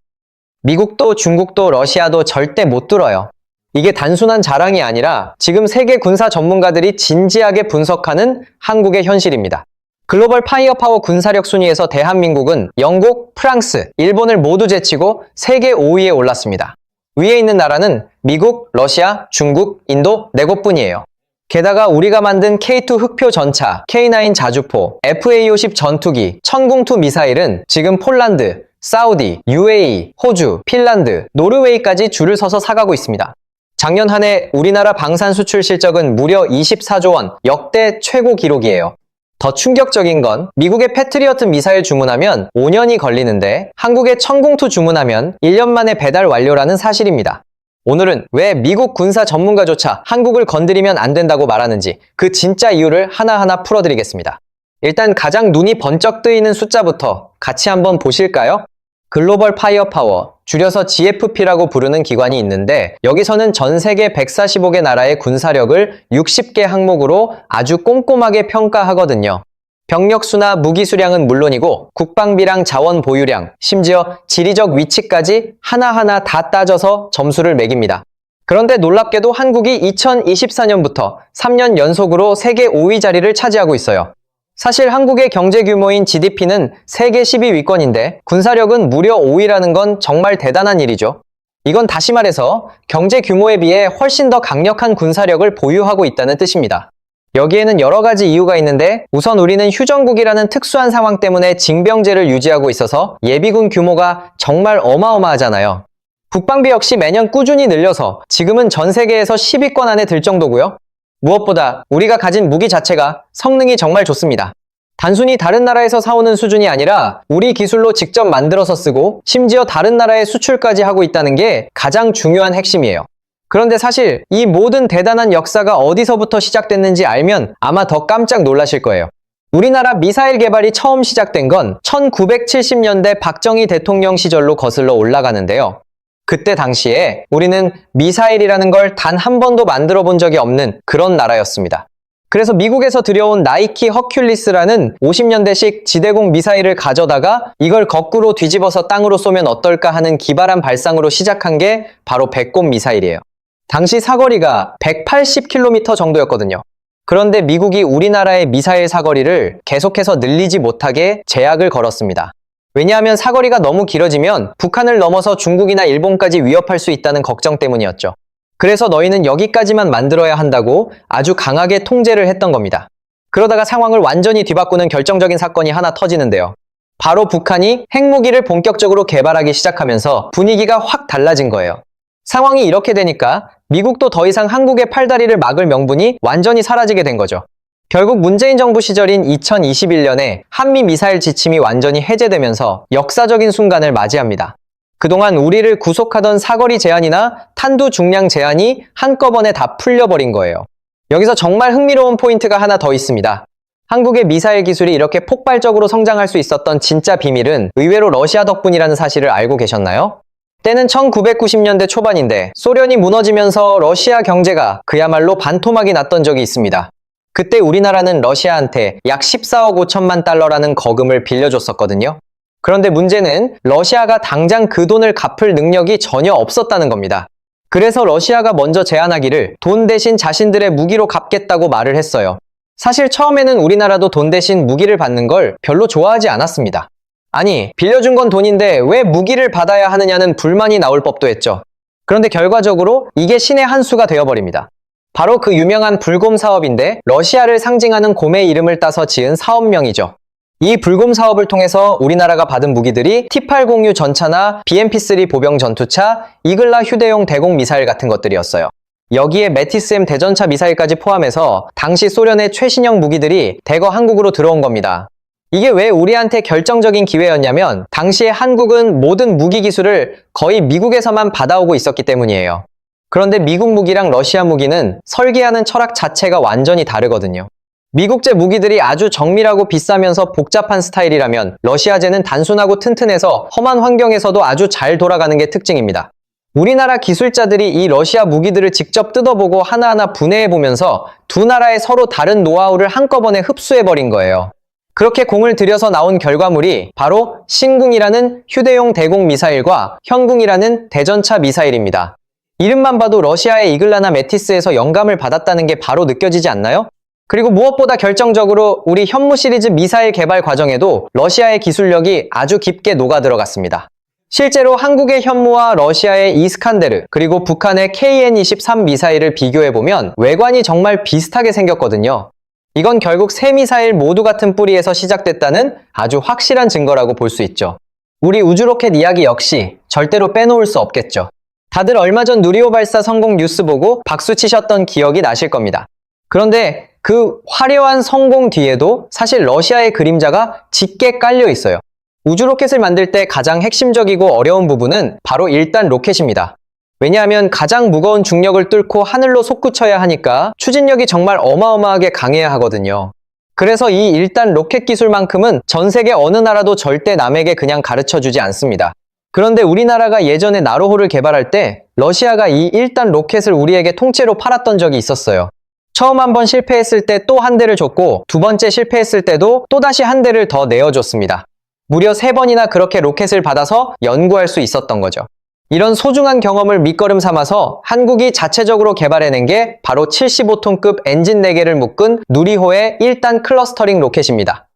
[SPEAKER 1] 미국도 중국도 러시아도 절대 못 뚫어요. 이게 단순한 자랑이 아니라 지금 세계 군사 전문가들이 진지하게 분석하는 한국의 현실입니다. 글로벌 파이어파워 군사력 순위에서 대한민국은 영국, 프랑스, 일본을 모두 제치고 세계 5위에 올랐습니다. 위에 있는 나라는 미국, 러시아, 중국, 인도 4곳뿐이에요. 게다가 우리가 만든 K2 흑표 전차, K9 자주포, FA-50 전투기, 천궁2 미사일은 지금 폴란드, 사우디, UAE, 호주, 핀란드, 노르웨이까지 줄을 서서 사가고 있습니다. 작년 한 해 우리나라 방산 수출 실적은 무려 24조 원, 역대 최고 기록이에요. 더 충격적인 건 미국의 패트리어트 미사일 주문하면 5년이 걸리는데 한국의 천궁2 주문하면 1년 만에 배달 완료라는 사실입니다. 오늘은 왜 미국 군사 전문가조차 한국을 건드리면 안 된다고 말하는지 그 진짜 이유를 하나하나 풀어드리겠습니다. 일단 가장 눈이 번쩍 뜨이는 숫자부터 같이 한번 보실까요? 글로벌 파이어파워, 줄여서 GFP라고 부르는 기관이 있는데 여기서는 전 세계 145개 나라의 군사력을 60개 항목으로 아주 꼼꼼하게 평가하거든요. 병력 수나 무기 수량은 물론이고 국방비랑 자원 보유량, 심지어 지리적 위치까지 하나하나 다 따져서 점수를 매깁니다. 그런데 놀랍게도 한국이 2024년부터 3년 연속으로 세계 5위 자리를 차지하고 있어요. 사실 한국의 경제 규모인 GDP는 세계 10위권인데 군사력은 무려 5위라는 건 정말 대단한 일이죠. 이건 다시 말해서 경제 규모에 비해 훨씬 더 강력한 군사력을 보유하고 있다는 뜻입니다. 여기에는 여러 가지 이유가 있는데 우선 우리는 휴전국이라는 특수한 상황 때문에 징병제를 유지하고 있어서 예비군 규모가 정말 어마어마하잖아요. 국방비 역시 매년 꾸준히 늘려서 지금은 전 세계에서 10위권 안에 들 정도고요. 무엇보다 우리가 가진 무기 자체가 성능이 정말 좋습니다. 단순히 다른 나라에서 사오는 수준이 아니라 우리 기술로 직접 만들어서 쓰고 심지어 다른 나라에 수출까지 하고 있다는 게 가장 중요한 핵심이에요. 그런데 사실 이 모든 대단한 역사가 어디서부터 시작됐는지 알면 아마 더 깜짝 놀라실 거예요. 우리나라 미사일 개발이 처음 시작된 건 1970년대 박정희 대통령 시절로 거슬러 올라가는데요. 그때 당시에 우리는 미사일이라는 걸 단 한 번도 만들어 본 적이 없는 그런 나라였습니다. 그래서 미국에서 들여온 나이키 허큘리스라는 50년대식 지대공 미사일을 가져다가 이걸 거꾸로 뒤집어서 땅으로 쏘면 어떨까 하는 기발한 발상으로 시작한 게 바로 배꼽 미사일이에요. 당시 사거리가 180km 정도였거든요. 그런데 미국이 우리나라의 미사일 사거리를 계속해서 늘리지 못하게 제약을 걸었습니다. 왜냐하면 사거리가 너무 길어지면 북한을 넘어서 중국이나 일본까지 위협할 수 있다는 걱정 때문이었죠. 그래서 너희는 여기까지만 만들어야 한다고 아주 강하게 통제를 했던 겁니다. 그러다가 상황을 완전히 뒤바꾸는 결정적인 사건이 하나 터지는데요. 바로 북한이 핵무기를 본격적으로 개발하기 시작하면서 분위기가 확 달라진 거예요. 상황이 이렇게 되니까 미국도 더 이상 한국의 팔다리를 막을 명분이 완전히 사라지게 된 거죠. 결국 문재인 정부 시절인 2021년에 한미 미사일 지침이 완전히 해제되면서 역사적인 순간을 맞이합니다. 그동안 우리를 구속하던 사거리 제한이나 탄두 중량 제한이 한꺼번에 다 풀려버린 거예요. 여기서 정말 흥미로운 포인트가 하나 더 있습니다. 한국의 미사일 기술이 이렇게 폭발적으로 성장할 수 있었던 진짜 비밀은 의외로 러시아 덕분이라는 사실을 알고 계셨나요? 때는 1990년대 초반인데 소련이 무너지면서 러시아 경제가 그야말로 반토막이 났던 적이 있습니다. 그때 우리나라는 러시아한테 약 14억 5천만 달러라는 거금을 빌려줬었거든요. 그런데 문제는 러시아가 당장 그 돈을 갚을 능력이 전혀 없었다는 겁니다. 그래서 러시아가 먼저 제안하기를 돈 대신 자신들의 무기로 갚겠다고 말을 했어요. 사실 처음에는 우리나라도 돈 대신 무기를 받는 걸 별로 좋아하지 않았습니다. 아니, 빌려준 건 돈인데 왜 무기를 받아야 하느냐는 불만이 나올 법도 했죠. 그런데 결과적으로 이게 신의 한 수가 되어버립니다. 바로 그 유명한 불곰 사업인데 러시아를 상징하는 곰의 이름을 따서 지은 사업명이죠. 이 불곰 사업을 통해서 우리나라가 받은 무기들이 T-806 전차나 BMP-3 보병 전투차, 이글라 휴대용 대공 미사일 같은 것들이었어요. 여기에 메티스-M 대전차 미사일까지 포함해서 당시 소련의 최신형 무기들이 대거 한국으로 들어온 겁니다. 이게 왜 우리한테 결정적인 기회였냐면 당시에 한국은 모든 무기 기술을 거의 미국에서만 받아오고 있었기 때문이에요. 그런데 미국 무기랑 러시아 무기는 설계하는 철학 자체가 완전히 다르거든요. 미국제 무기들이 아주 정밀하고 비싸면서 복잡한 스타일이라면 러시아제는 단순하고 튼튼해서 험한 환경에서도 아주 잘 돌아가는 게 특징입니다. 우리나라 기술자들이 이 러시아 무기들을 직접 뜯어보고 하나하나 분해해보면서 두 나라의 서로 다른 노하우를 한꺼번에 흡수해버린 거예요. 그렇게 공을 들여서 나온 결과물이 바로 신궁이라는 휴대용 대공 미사일과 현궁이라는 대전차 미사일입니다. 이름만 봐도 러시아의 이글라나 메티스에서 영감을 받았다는 게 바로 느껴지지 않나요? 그리고 무엇보다 결정적으로 우리 현무 시리즈 미사일 개발 과정에도 러시아의 기술력이 아주 깊게 녹아들어갔습니다. 실제로 한국의 현무와 러시아의 이스칸데르, 그리고 북한의 KN-23 미사일을 비교해보면 외관이 정말 비슷하게 생겼거든요. 이건 결국 세 미사일 모두 같은 뿌리에서 시작됐다는 아주 확실한 증거라고 볼 수 있죠. 우리 우주로켓 이야기 역시 절대로 빼놓을 수 없겠죠. 다들 얼마 전 누리호 발사 성공 뉴스 보고 박수 치셨던 기억이 나실 겁니다. 그런데 그 화려한 성공 뒤에도 사실 러시아의 그림자가 짙게 깔려 있어요. 우주로켓을 만들 때 가장 핵심적이고 어려운 부분은 바로 일단 로켓입니다. 왜냐하면 가장 무거운 중력을 뚫고 하늘로 솟구쳐야 하니까 추진력이 정말 어마어마하게 강해야 하거든요. 그래서 이 1단 로켓 기술만큼은 전 세계 어느 나라도 절대 남에게 그냥 가르쳐주지 않습니다. 그런데 우리나라가 예전에 나로호를 개발할 때 러시아가 이 1단 로켓을 우리에게 통째로 팔았던 적이 있었어요. 처음 한번 실패했을 때 또 한 대를 줬고 두 번째 실패했을 때도 또다시 한 대를 더 내어줬습니다. 무려 3번이나 그렇게 로켓을 받아서 연구할 수 있었던 거죠. 이런 소중한 경험을 밑거름 삼아서 한국이 자체적으로 개발해낸 게 바로 75톤급 엔진 4개를 묶은 누리호의 1단 클러스터링 로켓입니다.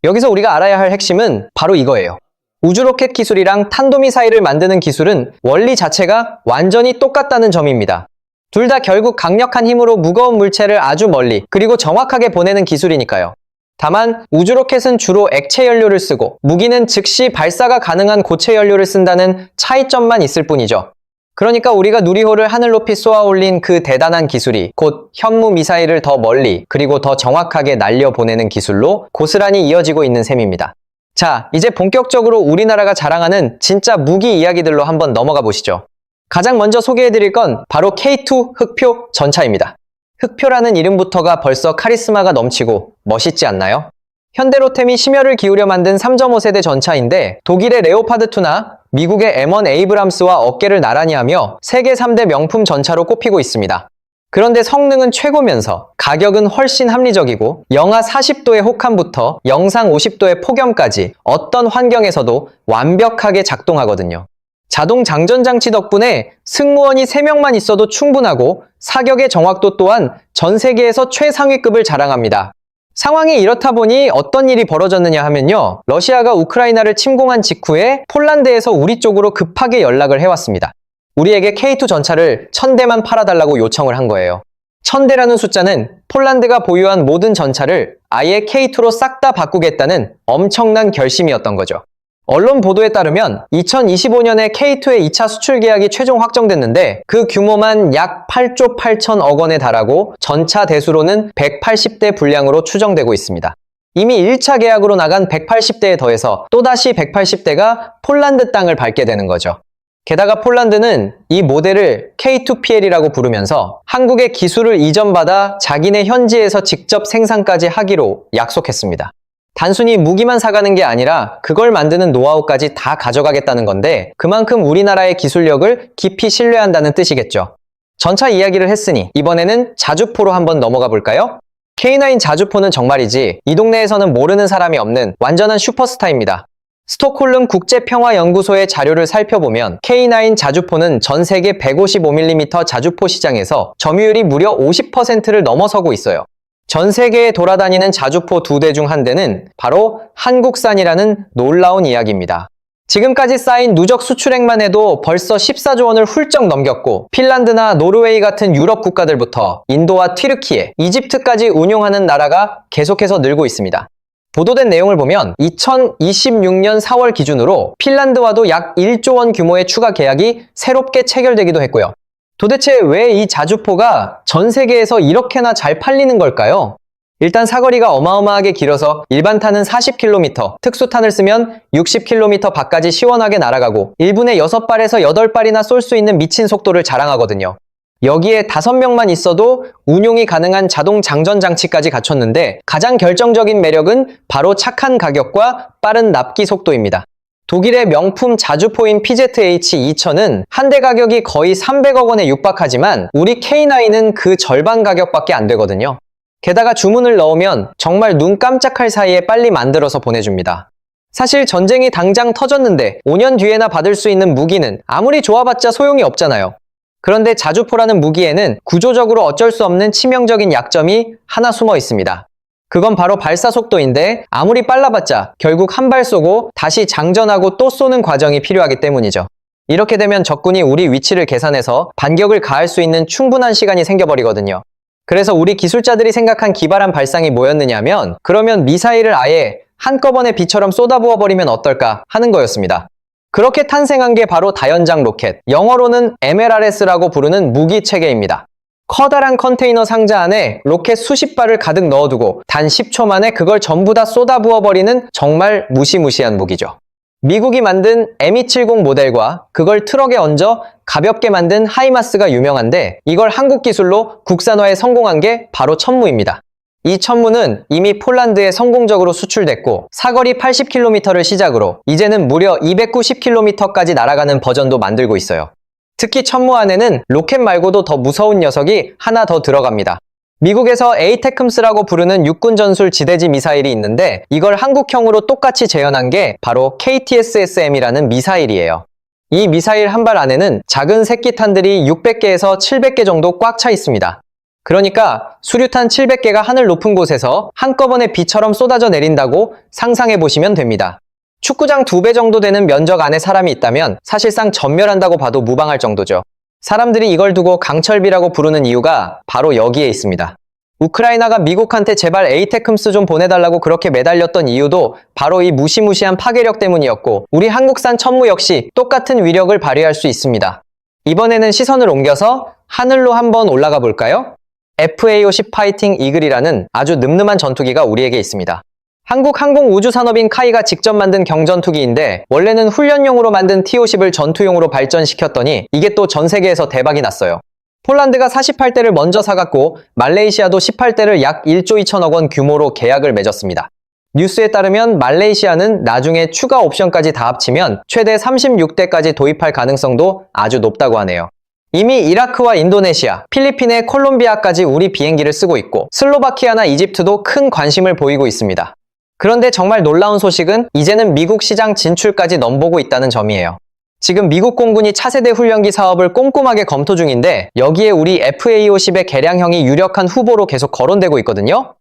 [SPEAKER 1] 여기서 우리가 알아야 할 핵심은 바로 이거예요. 우주로켓 기술이랑 탄도미사일을 만드는 기술은 원리 자체가 완전히 똑같다는 점입니다. 둘 다 결국 강력한 힘으로 무거운 물체를 아주 멀리 그리고 정확하게 보내는 기술이니까요. 다만 우주로켓은 주로 액체 연료를 쓰고 무기는 즉시 발사가 가능한 고체 연료를 쓴다는 차이점만 있을 뿐이죠. 그러니까 우리가 누리호를 하늘 높이 쏘아 올린 그 대단한 기술이 곧 현무 미사일을 더 멀리 그리고 더 정확하게 날려보내는 기술로 고스란히 이어지고 있는 셈입니다. 자, 이제 본격적으로 우리나라가 자랑하는 진짜 무기 이야기들로 한번 넘어가 보시죠. 가장 먼저 소개해드릴 건 바로 K2 흑표 전차입니다. 흑표라는 이름부터가 벌써 카리스마가 넘치고 멋있지 않나요? 현대로템이 심혈을 기울여 만든 3.5세대 전차인데 독일의 레오파드2나 미국의 M1 에이브람스와 어깨를 나란히 하며 세계 3대 명품 전차로 꼽히고 있습니다. 그런데 성능은 최고면서 가격은 훨씬 합리적이고 영하 40도의 혹한부터 영상 50도의 폭염까지 어떤 환경에서도 완벽하게 작동하거든요. 자동 장전 장치 덕분에 승무원이 3명만 있어도 충분하고 사격의 정확도 또한 전 세계에서 최상위급을 자랑합니다. 상황이 이렇다 보니 어떤 일이 벌어졌느냐 하면요. 러시아가 우크라이나를 침공한 직후에 폴란드에서 우리 쪽으로 급하게 연락을 해왔습니다. 우리에게 K2 전차를 1000대만 팔아달라고 요청을 한 거예요. 1000대라는 숫자는 폴란드가 보유한 모든 전차를 아예 K2로 싹 다 바꾸겠다는 엄청난 결심이었던 거죠. 언론 보도에 따르면 2025년에 K2의 2차 수출 계약이 최종 확정됐는데 그 규모만 약 8조 8천억 원에 달하고 전차 대수로는 180대 분량으로 추정되고 있습니다. 이미 1차 계약으로 나간 180대에 더해서 또다시 180대가 폴란드 땅을 밟게 되는 거죠. 게다가 폴란드는 이 모델을 K2PL이라고 부르면서 한국의 기술을 이전받아 자기네 현지에서 직접 생산까지 하기로 약속했습니다. 단순히 무기만 사가는 게 아니라 그걸 만드는 노하우까지 다 가져가겠다는 건데 그만큼 우리나라의 기술력을 깊이 신뢰한다는 뜻이겠죠. 전차 이야기를 했으니 이번에는 자주포로 한번 넘어가 볼까요? K9 자주포는 정말이지 이 동네에서는 모르는 사람이 없는 완전한 슈퍼스타입니다. 스톡홀름 국제평화연구소의 자료를 살펴보면 K9 자주포는 전 세계 155mm 자주포 시장에서 점유율이 무려 50%를 넘어서고 있어요. 전 세계에 돌아다니는 자주포 2대 중 한 대는 바로 한국산이라는 놀라운 이야기입니다. 지금까지 쌓인 누적 수출액만 해도 벌써 14조 원을 훌쩍 넘겼고 핀란드나 노르웨이 같은 유럽 국가들부터 인도와 튀르키예, 이집트까지 운용하는 나라가 계속해서 늘고 있습니다. 보도된 내용을 보면 2026년 4월 기준으로 핀란드와도 약 1조 원 규모의 추가 계약이 새롭게 체결되기도 했고요. 도대체 왜 이 자주포가 전 세계에서 이렇게나 잘 팔리는 걸까요? 일단 사거리가 어마어마하게 길어서 일반탄은 40km, 특수탄을 쓰면 60km 밖까지 시원하게 날아가고 1분에 6발에서 8발이나 쏠 수 있는 미친 속도를 자랑하거든요. 여기에 5명만 있어도 운용이 가능한 자동 장전 장치까지 갖췄는데 가장 결정적인 매력은 바로 착한 가격과 빠른 납기 속도입니다. 독일의 명품 자주포인 PZH-2000은 한 대 가격이 거의 300억 원에 육박하지만 우리 K9은 그 절반 가격밖에 안 되거든요. 게다가 주문을 넣으면 정말 눈 깜짝할 사이에 빨리 만들어서 보내줍니다. 사실 전쟁이 당장 터졌는데 5년 뒤에나 받을 수 있는 무기는 아무리 좋아봤자 소용이 없잖아요. 그런데 자주포라는 무기에는 구조적으로 어쩔 수 없는 치명적인 약점이 하나 숨어 있습니다. 그건 바로 발사 속도인데 아무리 빨라봤자 결국 한 발 쏘고 다시 장전하고 또 쏘는 과정이 필요하기 때문이죠. 이렇게 되면 적군이 우리 위치를 계산해서 반격을 가할 수 있는 충분한 시간이 생겨버리거든요. 그래서 우리 기술자들이 생각한 기발한 발상이 뭐였느냐면 그러면 미사일을 아예 한꺼번에 비처럼 쏟아부어버리면 어떨까 하는 거였습니다. 그렇게 탄생한 게 바로 다연장 로켓, 영어로는 MLRS라고 부르는 무기 체계입니다. 커다란 컨테이너 상자 안에 로켓 수십 발을 가득 넣어두고 단 10초 만에 그걸 전부 다 쏟아부어버리는 정말 무시무시한 무기죠. 미국이 만든 M270 모델과 그걸 트럭에 얹어 가볍게 만든 하이마스가 유명한데 이걸 한국 기술로 국산화에 성공한 게 바로 천무입니다. 이 천무는 이미 폴란드에 성공적으로 수출됐고 사거리 80km를 시작으로 이제는 무려 290km까지 날아가는 버전도 만들고 있어요. 특히 천무 안에는 로켓 말고도 더 무서운 녀석이 하나 더 들어갑니다. 미국에서 에이테크მს라고 부르는 육군 전술 지대지 미사일이 있는데 이걸 한국형으로 똑같이 재현한 게 바로 KTSSM이라는 미사일이에요. 이 미사일 한 발 안에는 작은 새끼탄들이 600개에서 700개 정도 꽉 차 있습니다. 그러니까 수류탄 700개가 하늘 높은 곳에서 한꺼번에 비처럼 쏟아져 내린다고 상상해 보시면 됩니다. 축구장 2배 정도 되는 면적 안에 사람이 있다면 사실상 전멸한다고 봐도 무방할 정도죠. 사람들이 이걸 두고 강철비라고 부르는 이유가 바로 여기에 있습니다. 우크라이나가 미국한테 제발 에이테크스 좀 보내달라고 그렇게 매달렸던 이유도 바로 이 무시무시한 파괴력 때문이었고, 우리 한국산 천무 역시 똑같은 위력을 발휘할 수 있습니다. 이번에는 시선을 옮겨서 하늘로 한번 올라가 볼까요? FA-50 파이팅 이글이라는 아주 늠름한 전투기가 우리에게 있습니다. 한국 항공우주산업인 카이가 직접 만든 경전투기인데, 원래는 훈련용으로 만든 T-50을 전투용으로 발전시켰더니 이게 또 전 세계에서 대박이 났어요. 폴란드가 48대를 먼저 사갔고, 말레이시아도 18대를 약 1조 2천억 원 규모로 계약을 맺었습니다. 뉴스에 따르면 말레이시아는 나중에 추가 옵션까지 다 합치면 최대 36대까지 도입할 가능성도 아주 높다고 하네요. 이미 이라크와 인도네시아, 필리핀의 콜롬비아까지 우리 비행기를 쓰고 있고, 슬로바키아나 이집트도 큰 관심을 보이고 있습니다. 그런데 정말 놀라운 소식은 이제는 미국 시장 진출까지 넘보고 있다는 점이에요. 지금 미국 공군이 차세대 훈련기 사업을 꼼꼼하게 검토 중인데, 여기에 우리 FA-50의 개량형이 유력한 후보로 계속 거론되고 있거든요.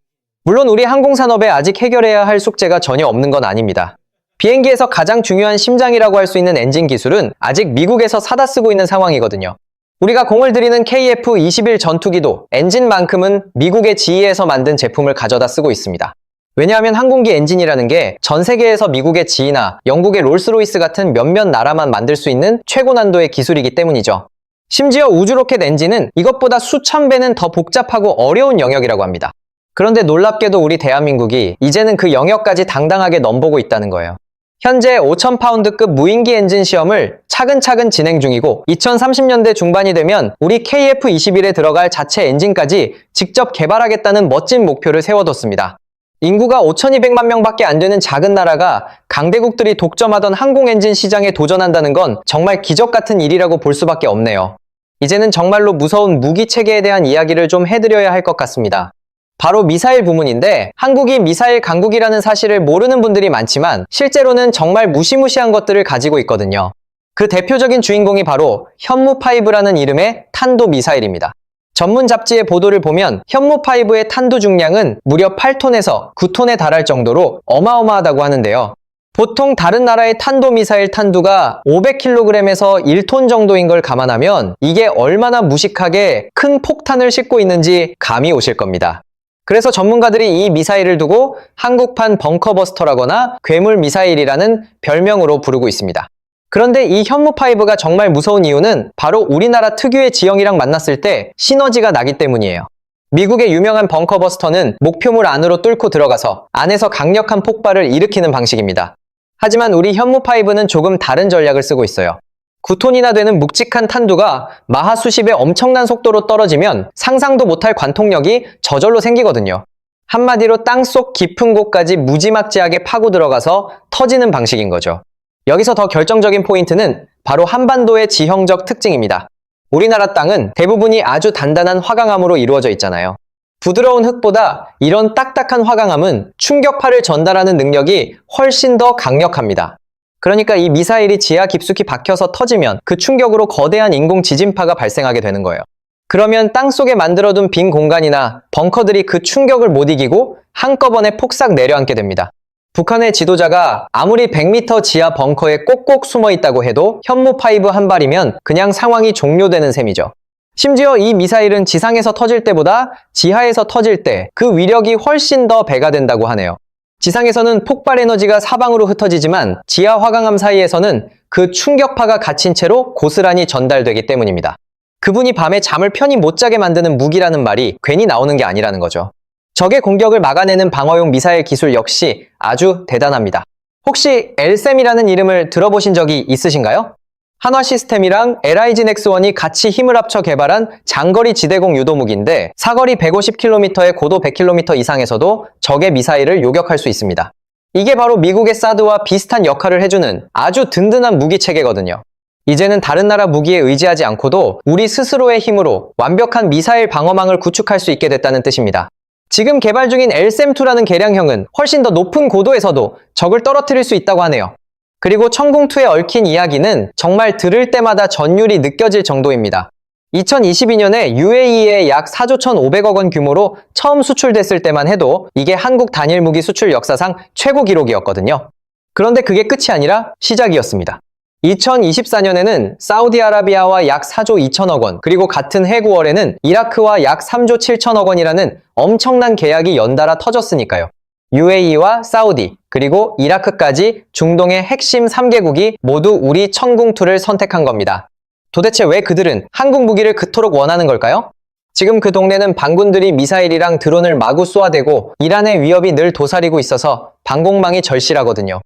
[SPEAKER 1] 물론 우리 항공산업에 아직 해결해야 할 숙제가 전혀 없는 건 아닙니다. 비행기에서 가장 중요한 심장이라고 할 수 있는 엔진 기술은 아직 미국에서 사다 쓰고 있는 상황이거든요. 우리가 공을 들이는 KF-21 전투기도 엔진만큼은 미국의 GE에서 만든 제품을 가져다 쓰고 있습니다. 왜냐하면 항공기 엔진이라는 게 전 세계에서 미국의 GE나 영국의 롤스로이스 같은 몇몇 나라만 만들 수 있는 최고 난도의 기술이기 때문이죠. 심지어 우주로켓 엔진은 이것보다 수천 배는 더 복잡하고 어려운 영역이라고 합니다. 그런데 놀랍게도 우리 대한민국이 이제는 그 영역까지 당당하게 넘보고 있다는 거예요. 현재 5,000파운드급 무인기 엔진 시험을 차근차근 진행 중이고, 2030년대 중반이 되면 우리 KF-21에 들어갈 자체 엔진까지 직접 개발하겠다는 멋진 목표를 세워뒀습니다. 인구가 5,200만 명밖에 안 되는 작은 나라가 강대국들이 독점하던 항공 엔진 시장에 도전한다는 건 정말 기적 같은 일이라고 볼 수밖에 없네요. 이제는 정말로 무서운 무기 체계에 대한 이야기를 좀 해드려야 할 것 같습니다. 바로 미사일 부문인데, 한국이 미사일 강국이라는 사실을 모르는 분들이 많지만 실제로는 정말 무시무시한 것들을 가지고 있거든요. 그 대표적인 주인공이 바로 현무5라는 이름의 탄도 미사일입니다. 전문 잡지의 보도를 보면 현무5의 탄두 중량은 무려 8톤에서 9톤에 달할 정도로 어마어마하다고 하는데요. 보통 다른 나라의 탄도미사일 탄두가 500kg에서 1톤 정도인 걸 감안하면 이게 얼마나 무식하게 큰 폭탄을 싣고 있는지 감이 오실 겁니다. 그래서 전문가들이 이 미사일을 두고 한국판 벙커버스터라거나 괴물 미사일이라는 별명으로 부르고 있습니다. 그런데 이 현무5가 정말 무서운 이유는 바로 우리나라 특유의 지형이랑 만났을 때 시너지가 나기 때문이에요. 미국의 유명한 벙커버스터는 목표물 안으로 뚫고 들어가서 안에서 강력한 폭발을 일으키는 방식입니다. 하지만 우리 현무5는 조금 다른 전략을 쓰고 있어요. 9톤이나 되는 묵직한 탄두가 마하 수십의 엄청난 속도로 떨어지면 상상도 못할 관통력이 저절로 생기거든요. 한마디로 땅속 깊은 곳까지 무지막지하게 파고 들어가서 터지는 방식인 거죠. 여기서 더 결정적인 포인트는 바로 한반도의 지형적 특징입니다. 우리나라 땅은 대부분이 아주 단단한 화강암으로 이루어져 있잖아요. 부드러운 흙보다 이런 딱딱한 화강암은 충격파를 전달하는 능력이 훨씬 더 강력합니다. 그러니까 이 미사일이 지하 깊숙이 박혀서 터지면 그 충격으로 거대한 인공 지진파가 발생하게 되는 거예요. 그러면 땅속에 만들어둔 빈 공간이나 벙커들이 그 충격을 못 이기고 한꺼번에 폭삭 내려앉게 됩니다. 북한의 지도자가 아무리 100m 지하 벙커에 꼭꼭 숨어 있다고 해도 현무5 한 발이면 그냥 상황이 종료되는 셈이죠. 심지어 이 미사일은 지상에서 터질 때보다 지하에서 터질 때 그 위력이 훨씬 더 배가 된다고 하네요. 지상에서는 폭발 에너지가 사방으로 흩어지지만 지하 화강암 사이에서는 그 충격파가 갇힌 채로 고스란히 전달되기 때문입니다. 그분이 밤에 잠을 편히 못 자게 만드는 무기라는 말이 괜히 나오는 게 아니라는 거죠. 적의 공격을 막아내는 방어용 미사일 기술 역시 아주 대단합니다. 혹시 LSAM이라는 이름을 들어보신 적이 있으신가요? 한화시스템이랑 LIG 넥스원이 같이 힘을 합쳐 개발한 장거리 지대공 유도무기인데 사거리 150km에 고도 100km 이상에서도 적의 미사일을 요격할 수 있습니다. 이게 바로 미국의 사드와 비슷한 역할을 해주는 아주 든든한 무기 체계거든요. 이제는 다른 나라 무기에 의지하지 않고도 우리 스스로의 힘으로 완벽한 미사일 방어망을 구축할 수 있게 됐다는 뜻입니다. 지금 개발 중인 LSAM-2라는 개량형은 훨씬 더 높은 고도에서도 적을 떨어뜨릴 수 있다고 하네요. 그리고 천궁2에 얽힌 이야기는 정말 들을 때마다 전율이 느껴질 정도입니다. 2022년에 UAE에 약 4조 1,500억 원 규모로 처음 수출됐을 때만 해도 이게 한국 단일 무기 수출 역사상 최고 기록이었거든요. 그런데 그게 끝이 아니라 시작이었습니다. 2024년에는 사우디아라비아와 약 4조 2천억 원, 그리고 같은 해 9월에는 이라크와 약 3조 7천억 원이라는 엄청난 계약이 연달아 터졌으니까요. UAE와 사우디, 그리고 이라크까지 중동의 핵심 3개국이 모두 우리 천궁2를 선택한 겁니다. 도대체 왜 그들은 한국 무기를 그토록 원하는 걸까요? 지금 그 동네는 반군들이 미사일이랑 드론을 마구 쏘아대고 이란의 위협이 늘 도사리고 있어서 방공망이 절실하거든요.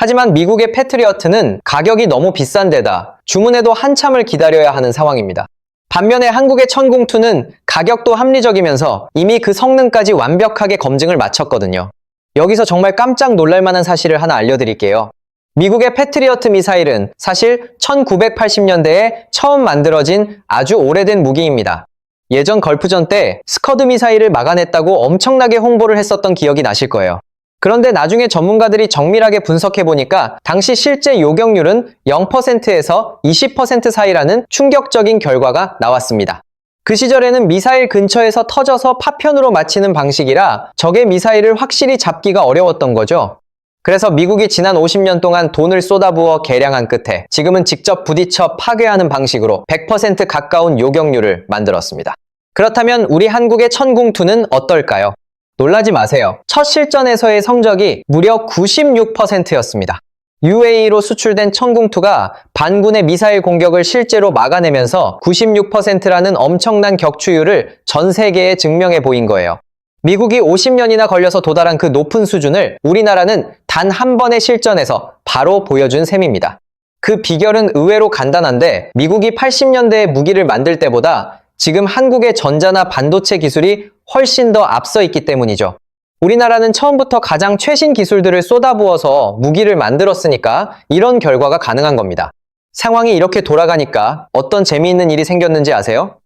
[SPEAKER 1] 하지만 미국의 패트리어트는 가격이 너무 비싼 데다 주문해도 한참을 기다려야 하는 상황입니다. 반면에 한국의 천궁2는 가격도 합리적이면서 이미 그 성능까지 완벽하게 검증을 마쳤거든요. 여기서 정말 깜짝 놀랄 만한 사실을 하나 알려드릴게요. 미국의 패트리어트 미사일은 사실 1980년대에 처음 만들어진 아주 오래된 무기입니다. 예전 걸프전 때 스커드 미사일을 막아냈다고 엄청나게 홍보를 했었던 기억이 나실 거예요. 그런데 나중에 전문가들이 정밀하게 분석해보니까 당시 실제 요격률은 0%에서 20% 사이라는 충격적인 결과가 나왔습니다. 그 시절에는 미사일 근처에서 터져서 파편으로 맞히는 방식이라 적의 미사일을 확실히 잡기가 어려웠던 거죠. 그래서 미국이 지난 50년 동안 돈을 쏟아부어 개량한 끝에 지금은 직접 부딪혀 파괴하는 방식으로 100% 가까운 요격률을 만들었습니다. 그렇다면 우리 한국의 천궁2는 어떨까요? 놀라지 마세요. 첫 실전에서의 성적이 무려 96%였습니다. UAE로 수출된 천궁2가 반군의 미사일 공격을 실제로 막아내면서 96%라는 엄청난 격추율을 전 세계에 증명해 보인 거예요. 미국이 50년이나 걸려서 도달한 그 높은 수준을 우리나라는 단 한 번의 실전에서 바로 보여준 셈입니다. 그 비결은 의외로 간단한데 미국이 80년대에 무기를 만들 때보다 지금 한국의 전자나 반도체 기술이 훨씬 더 앞서 있기 때문이죠. 우리나라는 처음부터 가장 최신 기술들을 쏟아부어서 무기를 만들었으니까 이런 결과가 가능한 겁니다. 상황이 이렇게 돌아가니까 어떤 재미있는 일이 생겼는지 아세요?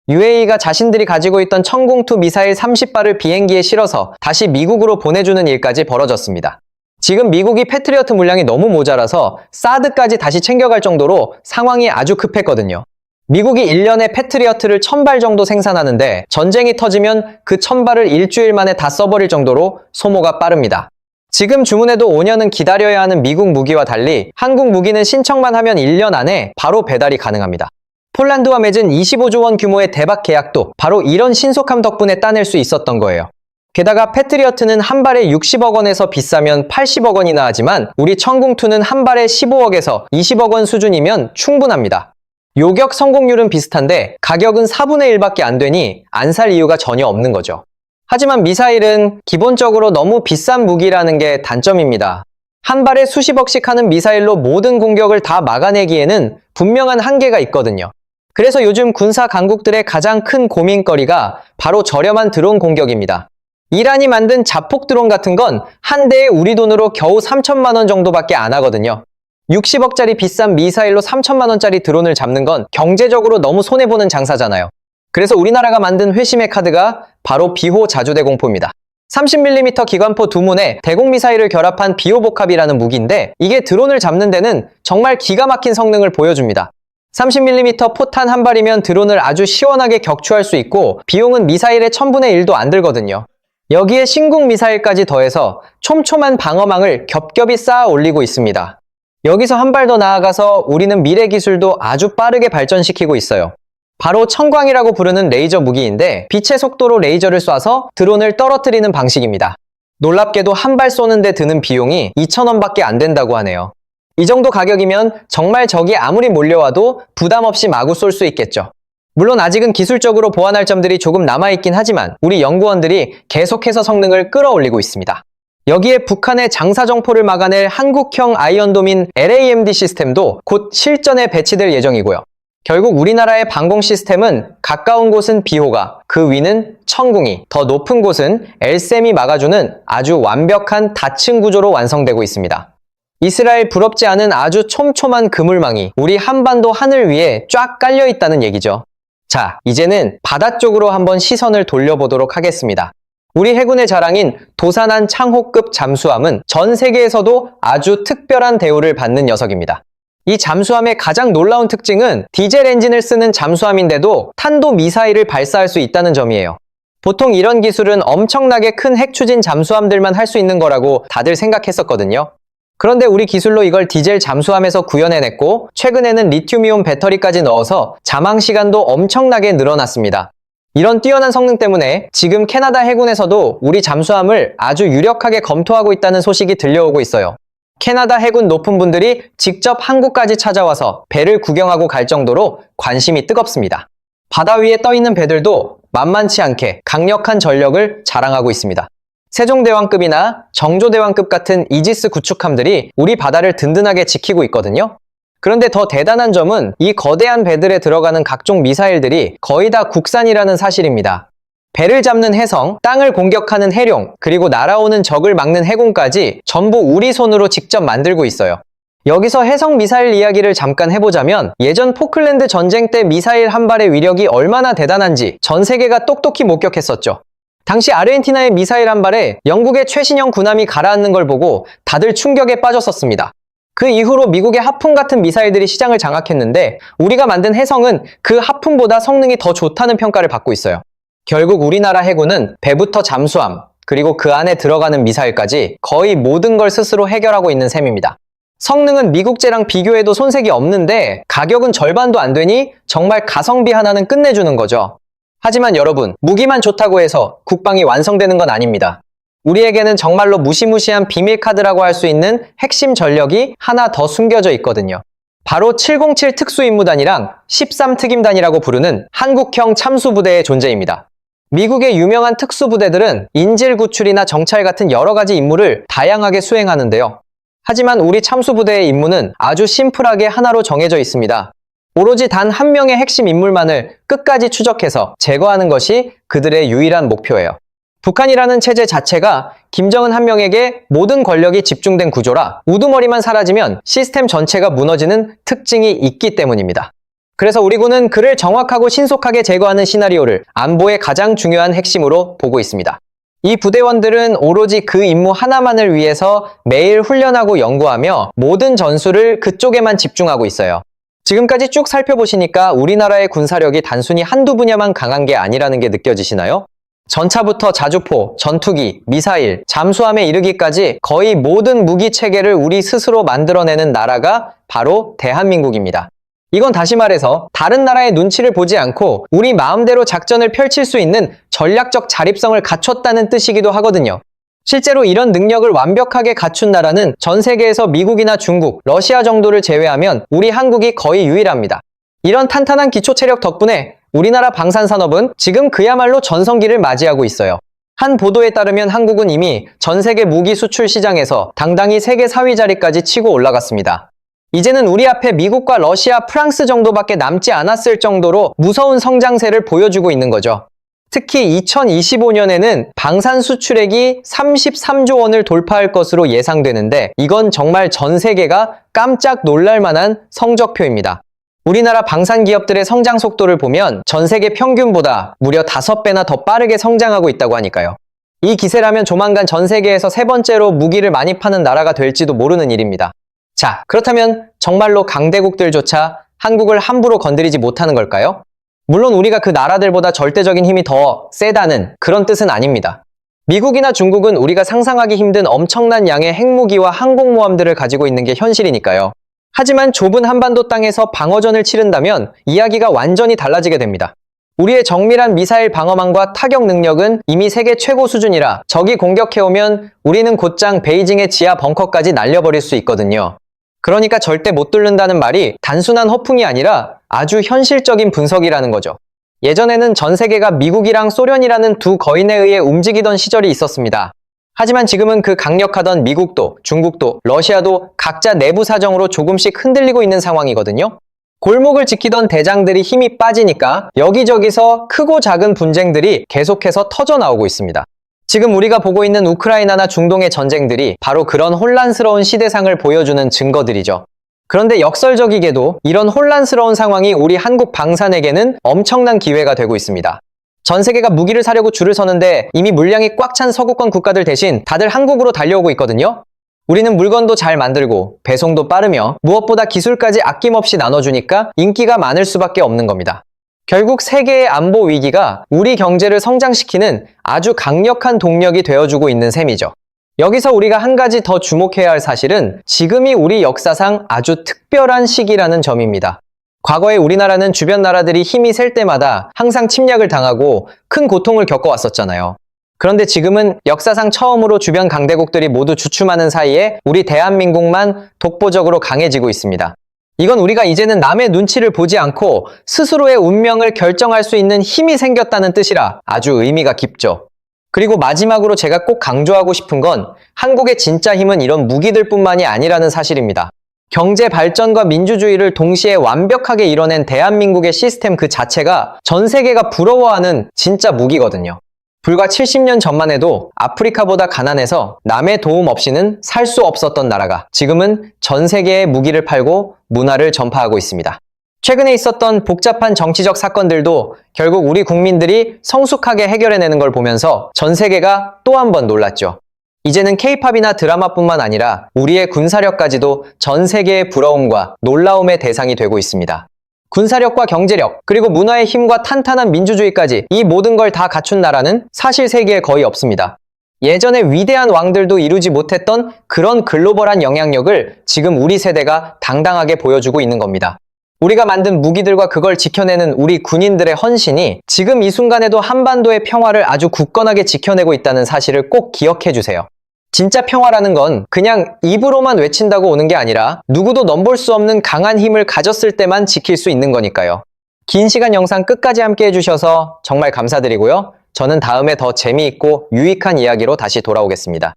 [SPEAKER 1] UAE가 자신들이 가지고 있던 천궁2 미사일 30발을 비행기에 실어서 다시 미국으로 보내주는 일까지 벌어졌습니다. 지금 미국이 패트리어트 물량이 너무 모자라서 사드까지 다시 챙겨갈 정도로 상황이 아주 급했거든요. 미국이 1년에 패트리어트를 1000발 정도 생산하는데 전쟁이 터지면 그 1000발을 일주일 만에 다 써버릴 정도로 소모가 빠릅니다. 지금 주문해도 5년은 기다려야 하는 미국 무기와 달리 한국 무기는 신청만 하면 1년 안에 바로 배달이 가능합니다. 폴란드와 맺은 25조 원 규모의 대박 계약도 바로 이런 신속함 덕분에 따낼 수 있었던 거예요. 게다가 패트리어트는 한 발에 60억 원에서 비싸면 80억 원이나 하지만 우리 천궁2는 한 발에 15억에서 20억 원 수준이면 충분합니다. 요격 성공률은 비슷한데 가격은 4분의 1밖에 안 되니 안 살 이유가 전혀 없는 거죠. 하지만 미사일은 기본적으로 너무 비싼 무기라는 게 단점입니다. 한 발에 수십억씩 하는 미사일로 모든 공격을 다 막아내기에는 분명한 한계가 있거든요. 그래서 요즘 군사 강국들의 가장 큰 고민거리가 바로 저렴한 드론 공격입니다. 이란이 만든 자폭 드론 같은 건 한 대에 우리 돈으로 겨우 3천만 원 정도밖에 안 하거든요. 60억짜리 비싼 미사일로 3천만 원짜리 드론을 잡는 건 경제적으로 너무 손해보는 장사잖아요. 그래서 우리나라가 만든 회심의 카드가 바로 비호 자주대 공포입니다. 30mm 기관포 2문에 대공미사일을 결합한 비호복합이라는 무기인데 이게 드론을 잡는 데는 정말 기가 막힌 성능을 보여줍니다. 30mm 포탄 한 발이면 드론을 아주 시원하게 격추할 수 있고 비용은 미사일의 1000분의 1도 안 들거든요. 여기에 신궁 미사일까지 더해서 촘촘한 방어망을 겹겹이 쌓아 올리고 있습니다. 여기서 한 발 더 나아가서 우리는 미래 기술도 아주 빠르게 발전시키고 있어요. 바로 청광이라고 부르는 레이저 무기인데 빛의 속도로 레이저를 쏴서 드론을 떨어뜨리는 방식입니다. 놀랍게도 한 발 쏘는데 드는 비용이 2,000원밖에 안 된다고 하네요. 이 정도 가격이면 정말 적이 아무리 몰려와도 부담 없이 마구 쏠 수 있겠죠. 물론 아직은 기술적으로 보완할 점들이 조금 남아있긴 하지만 우리 연구원들이 계속해서 성능을 끌어올리고 있습니다. 여기에 북한의 장사정포를 막아낼 한국형 아이언돔인 LAMD 시스템도 곧 실전에 배치될 예정이고요. 결국 우리나라의 방공 시스템은 가까운 곳은 비호가, 그 위는 천궁이, 더 높은 곳은 LSM이 막아주는 아주 완벽한 다층 구조로 완성되고 있습니다. 이스라엘 부럽지 않은 아주 촘촘한 그물망이 우리 한반도 하늘 위에 쫙 깔려 있다는 얘기죠. 자, 이제는 바다 쪽으로 한번 시선을 돌려보도록 하겠습니다. 우리 해군의 자랑인 도산한 창호급 잠수함은 전 세계에서도 아주 특별한 대우를 받는 녀석입니다. 이 잠수함의 가장 놀라운 특징은 디젤 엔진을 쓰는 잠수함인데도 탄도 미사일을 발사할 수 있다는 점이에요. 보통 이런 기술은 엄청나게 큰 핵추진 잠수함들만 할 수 있는 거라고 다들 생각했었거든요. 그런데 우리 기술로 이걸 디젤 잠수함에서 구현해냈고 최근에는 리튬이온 배터리까지 넣어서 잠항 시간도 엄청나게 늘어났습니다. 이런 뛰어난 성능 때문에 지금 캐나다 해군에서도 우리 잠수함을 아주 유력하게 검토하고 있다는 소식이 들려오고 있어요. 캐나다 해군 높은 분들이 직접 한국까지 찾아와서 배를 구경하고 갈 정도로 관심이 뜨겁습니다. 바다 위에 떠있는 배들도 만만치 않게 강력한 전력을 자랑하고 있습니다. 세종대왕급이나 정조대왕급 같은 이지스 구축함들이 우리 바다를 든든하게 지키고 있거든요. 그런데 더 대단한 점은 이 거대한 배들에 들어가는 각종 미사일들이 거의 다 국산이라는 사실입니다. 배를 잡는 혜성, 땅을 공격하는 해룡, 그리고 날아오는 적을 막는 해군까지 전부 우리 손으로 직접 만들고 있어요. 여기서 해성 미사일 이야기를 잠깐 해보자면 예전 포클랜드 전쟁 때 미사일 한 발의 위력이 얼마나 대단한지 전 세계가 똑똑히 목격했었죠. 당시 아르헨티나의 미사일 한 발에 영국의 최신형 군함이 가라앉는 걸 보고 다들 충격에 빠졌었습니다. 그 이후로 미국의 하품 같은 미사일들이 시장을 장악했는데 우리가 만든 해성은 그 하품보다 성능이 더 좋다는 평가를 받고 있어요. 결국 우리나라 해군은 배부터 잠수함, 그리고 그 안에 들어가는 미사일까지 거의 모든 걸 스스로 해결하고 있는 셈입니다. 성능은 미국제랑 비교해도 손색이 없는데 가격은 절반도 안 되니 정말 가성비 하나는 끝내주는 거죠. 하지만 여러분, 무기만 좋다고 해서 국방이 완성되는 건 아닙니다. 우리에게는 정말로 무시무시한 비밀카드라고 할 수 있는 핵심 전력이 하나 더 숨겨져 있거든요. 바로 707 특수임무단이랑 13특임단이라고 부르는 한국형 참수부대의 존재입니다. 미국의 유명한 특수부대들은 인질 구출이나 정찰 같은 여러 가지 임무를 다양하게 수행하는데요. 하지만 우리 참수부대의 임무는 아주 심플하게 하나로 정해져 있습니다. 오로지 단 한 명의 핵심 인물만을 끝까지 추적해서 제거하는 것이 그들의 유일한 목표예요. 북한이라는 체제 자체가 김정은 한 명에게 모든 권력이 집중된 구조라 우두머리만 사라지면 시스템 전체가 무너지는 특징이 있기 때문입니다. 그래서 우리 군은 그를 정확하고 신속하게 제거하는 시나리오를 안보의 가장 중요한 핵심으로 보고 있습니다. 이 부대원들은 오로지 그 임무 하나만을 위해서 매일 훈련하고 연구하며 모든 전술을 그쪽에만 집중하고 있어요. 지금까지 쭉 살펴보시니까 우리나라의 군사력이 단순히 한두 분야만 강한 게 아니라는 게 느껴지시나요? 전차부터 자주포, 전투기, 미사일, 잠수함에 이르기까지 거의 모든 무기 체계를 우리 스스로 만들어내는 나라가 바로 대한민국입니다. 이건 다시 말해서 다른 나라의 눈치를 보지 않고 우리 마음대로 작전을 펼칠 수 있는 전략적 자립성을 갖췄다는 뜻이기도 하거든요. 실제로 이런 능력을 완벽하게 갖춘 나라는 전 세계에서 미국이나 중국, 러시아 정도를 제외하면 우리 한국이 거의 유일합니다. 이런 탄탄한 기초체력 덕분에 우리나라 방산산업은 지금 그야말로 전성기를 맞이하고 있어요. 한 보도에 따르면 한국은 이미 전 세계 무기 수출 시장에서 당당히 세계 4위 자리까지 치고 올라갔습니다. 이제는 우리 앞에 미국과 러시아, 프랑스 정도밖에 남지 않았을 정도로 무서운 성장세를 보여주고 있는 거죠. 특히 2025년에는 방산 수출액이 33조 원을 돌파할 것으로 예상되는데 이건 정말 전 세계가 깜짝 놀랄 만한 성적표입니다. 우리나라 방산 기업들의 성장 속도를 보면 전 세계 평균보다 무려 5배나 더 빠르게 성장하고 있다고 하니까요. 이 기세라면 조만간 전 세계에서 세 번째로 무기를 많이 파는 나라가 될지도 모르는 일입니다. 자, 그렇다면 정말로 강대국들조차 한국을 함부로 건드리지 못하는 걸까요? 물론 우리가 그 나라들보다 절대적인 힘이 더 세다는 그런 뜻은 아닙니다. 미국이나 중국은 우리가 상상하기 힘든 엄청난 양의 핵무기와 항공모함들을 가지고 있는 게 현실이니까요. 하지만 좁은 한반도 땅에서 방어전을 치른다면 이야기가 완전히 달라지게 됩니다. 우리의 정밀한 미사일 방어망과 타격 능력은 이미 세계 최고 수준이라 적이 공격해오면 우리는 곧장 베이징의 지하 벙커까지 날려버릴 수 있거든요. 그러니까 절대 못 뚫는다는 말이 단순한 허풍이 아니라 아주 현실적인 분석이라는 거죠. 예전에는 전 세계가 미국이랑 소련이라는 두 거인에 의해 움직이던 시절이 있었습니다. 하지만 지금은 그 강력하던 미국도, 중국도, 러시아도 각자 내부 사정으로 조금씩 흔들리고 있는 상황이거든요. 골목을 지키던 대장들이 힘이 빠지니까 여기저기서 크고 작은 분쟁들이 계속해서 터져나오고 있습니다. 지금 우리가 보고 있는 우크라이나나 중동의 전쟁들이 바로 그런 혼란스러운 시대상을 보여주는 증거들이죠. 그런데 역설적이게도 이런 혼란스러운 상황이 우리 한국 방산에게는 엄청난 기회가 되고 있습니다. 전 세계가 무기를 사려고 줄을 서는데 이미 물량이 꽉 찬 서구권 국가들 대신 다들 한국으로 달려오고 있거든요. 우리는 물건도 잘 만들고 배송도 빠르며 무엇보다 기술까지 아낌없이 나눠주니까 인기가 많을 수밖에 없는 겁니다. 결국 세계의 안보 위기가 우리 경제를 성장시키는 아주 강력한 동력이 되어주고 있는 셈이죠. 여기서 우리가 한 가지 더 주목해야 할 사실은 지금이 우리 역사상 아주 특별한 시기라는 점입니다. 과거에 우리나라는 주변 나라들이 힘이 셀 때마다 항상 침략을 당하고 큰 고통을 겪어왔었잖아요. 그런데 지금은 역사상 처음으로 주변 강대국들이 모두 주춤하는 사이에 우리 대한민국만 독보적으로 강해지고 있습니다. 이건 우리가 이제는 남의 눈치를 보지 않고 스스로의 운명을 결정할 수 있는 힘이 생겼다는 뜻이라 아주 의미가 깊죠. 그리고 마지막으로 제가 꼭 강조하고 싶은 건 한국의 진짜 힘은 이런 무기들 뿐만이 아니라는 사실입니다. 경제 발전과 민주주의를 동시에 완벽하게 이뤄낸 대한민국의 시스템 그 자체가 전 세계가 부러워하는 진짜 무기거든요. 불과 70년 전만 해도 아프리카보다 가난해서 남의 도움 없이는 살 수 없었던 나라가 지금은 전 세계에 무기를 팔고 문화를 전파하고 있습니다. 최근에 있었던 복잡한 정치적 사건들도 결국 우리 국민들이 성숙하게 해결해내는 걸 보면서 전 세계가 또 한 번 놀랐죠. 이제는 K-팝이나 드라마뿐만 아니라 우리의 군사력까지도 전 세계의 부러움과 놀라움의 대상이 되고 있습니다. 군사력과 경제력, 그리고 문화의 힘과 탄탄한 민주주의까지 이 모든 걸 다 갖춘 나라는 사실 세계에 거의 없습니다. 예전에 위대한 왕들도 이루지 못했던 그런 글로벌한 영향력을 지금 우리 세대가 당당하게 보여주고 있는 겁니다. 우리가 만든 무기들과 그걸 지켜내는 우리 군인들의 헌신이 지금 이 순간에도 한반도의 평화를 아주 굳건하게 지켜내고 있다는 사실을 꼭 기억해 주세요. 진짜 평화라는 건 그냥 입으로만 외친다고 오는 게 아니라 누구도 넘볼 수 없는 강한 힘을 가졌을 때만 지킬 수 있는 거니까요. 긴 시간 영상 끝까지 함께 해주셔서 정말 감사드리고요. 저는 다음에 더 재미있고 유익한 이야기로 다시 돌아오겠습니다.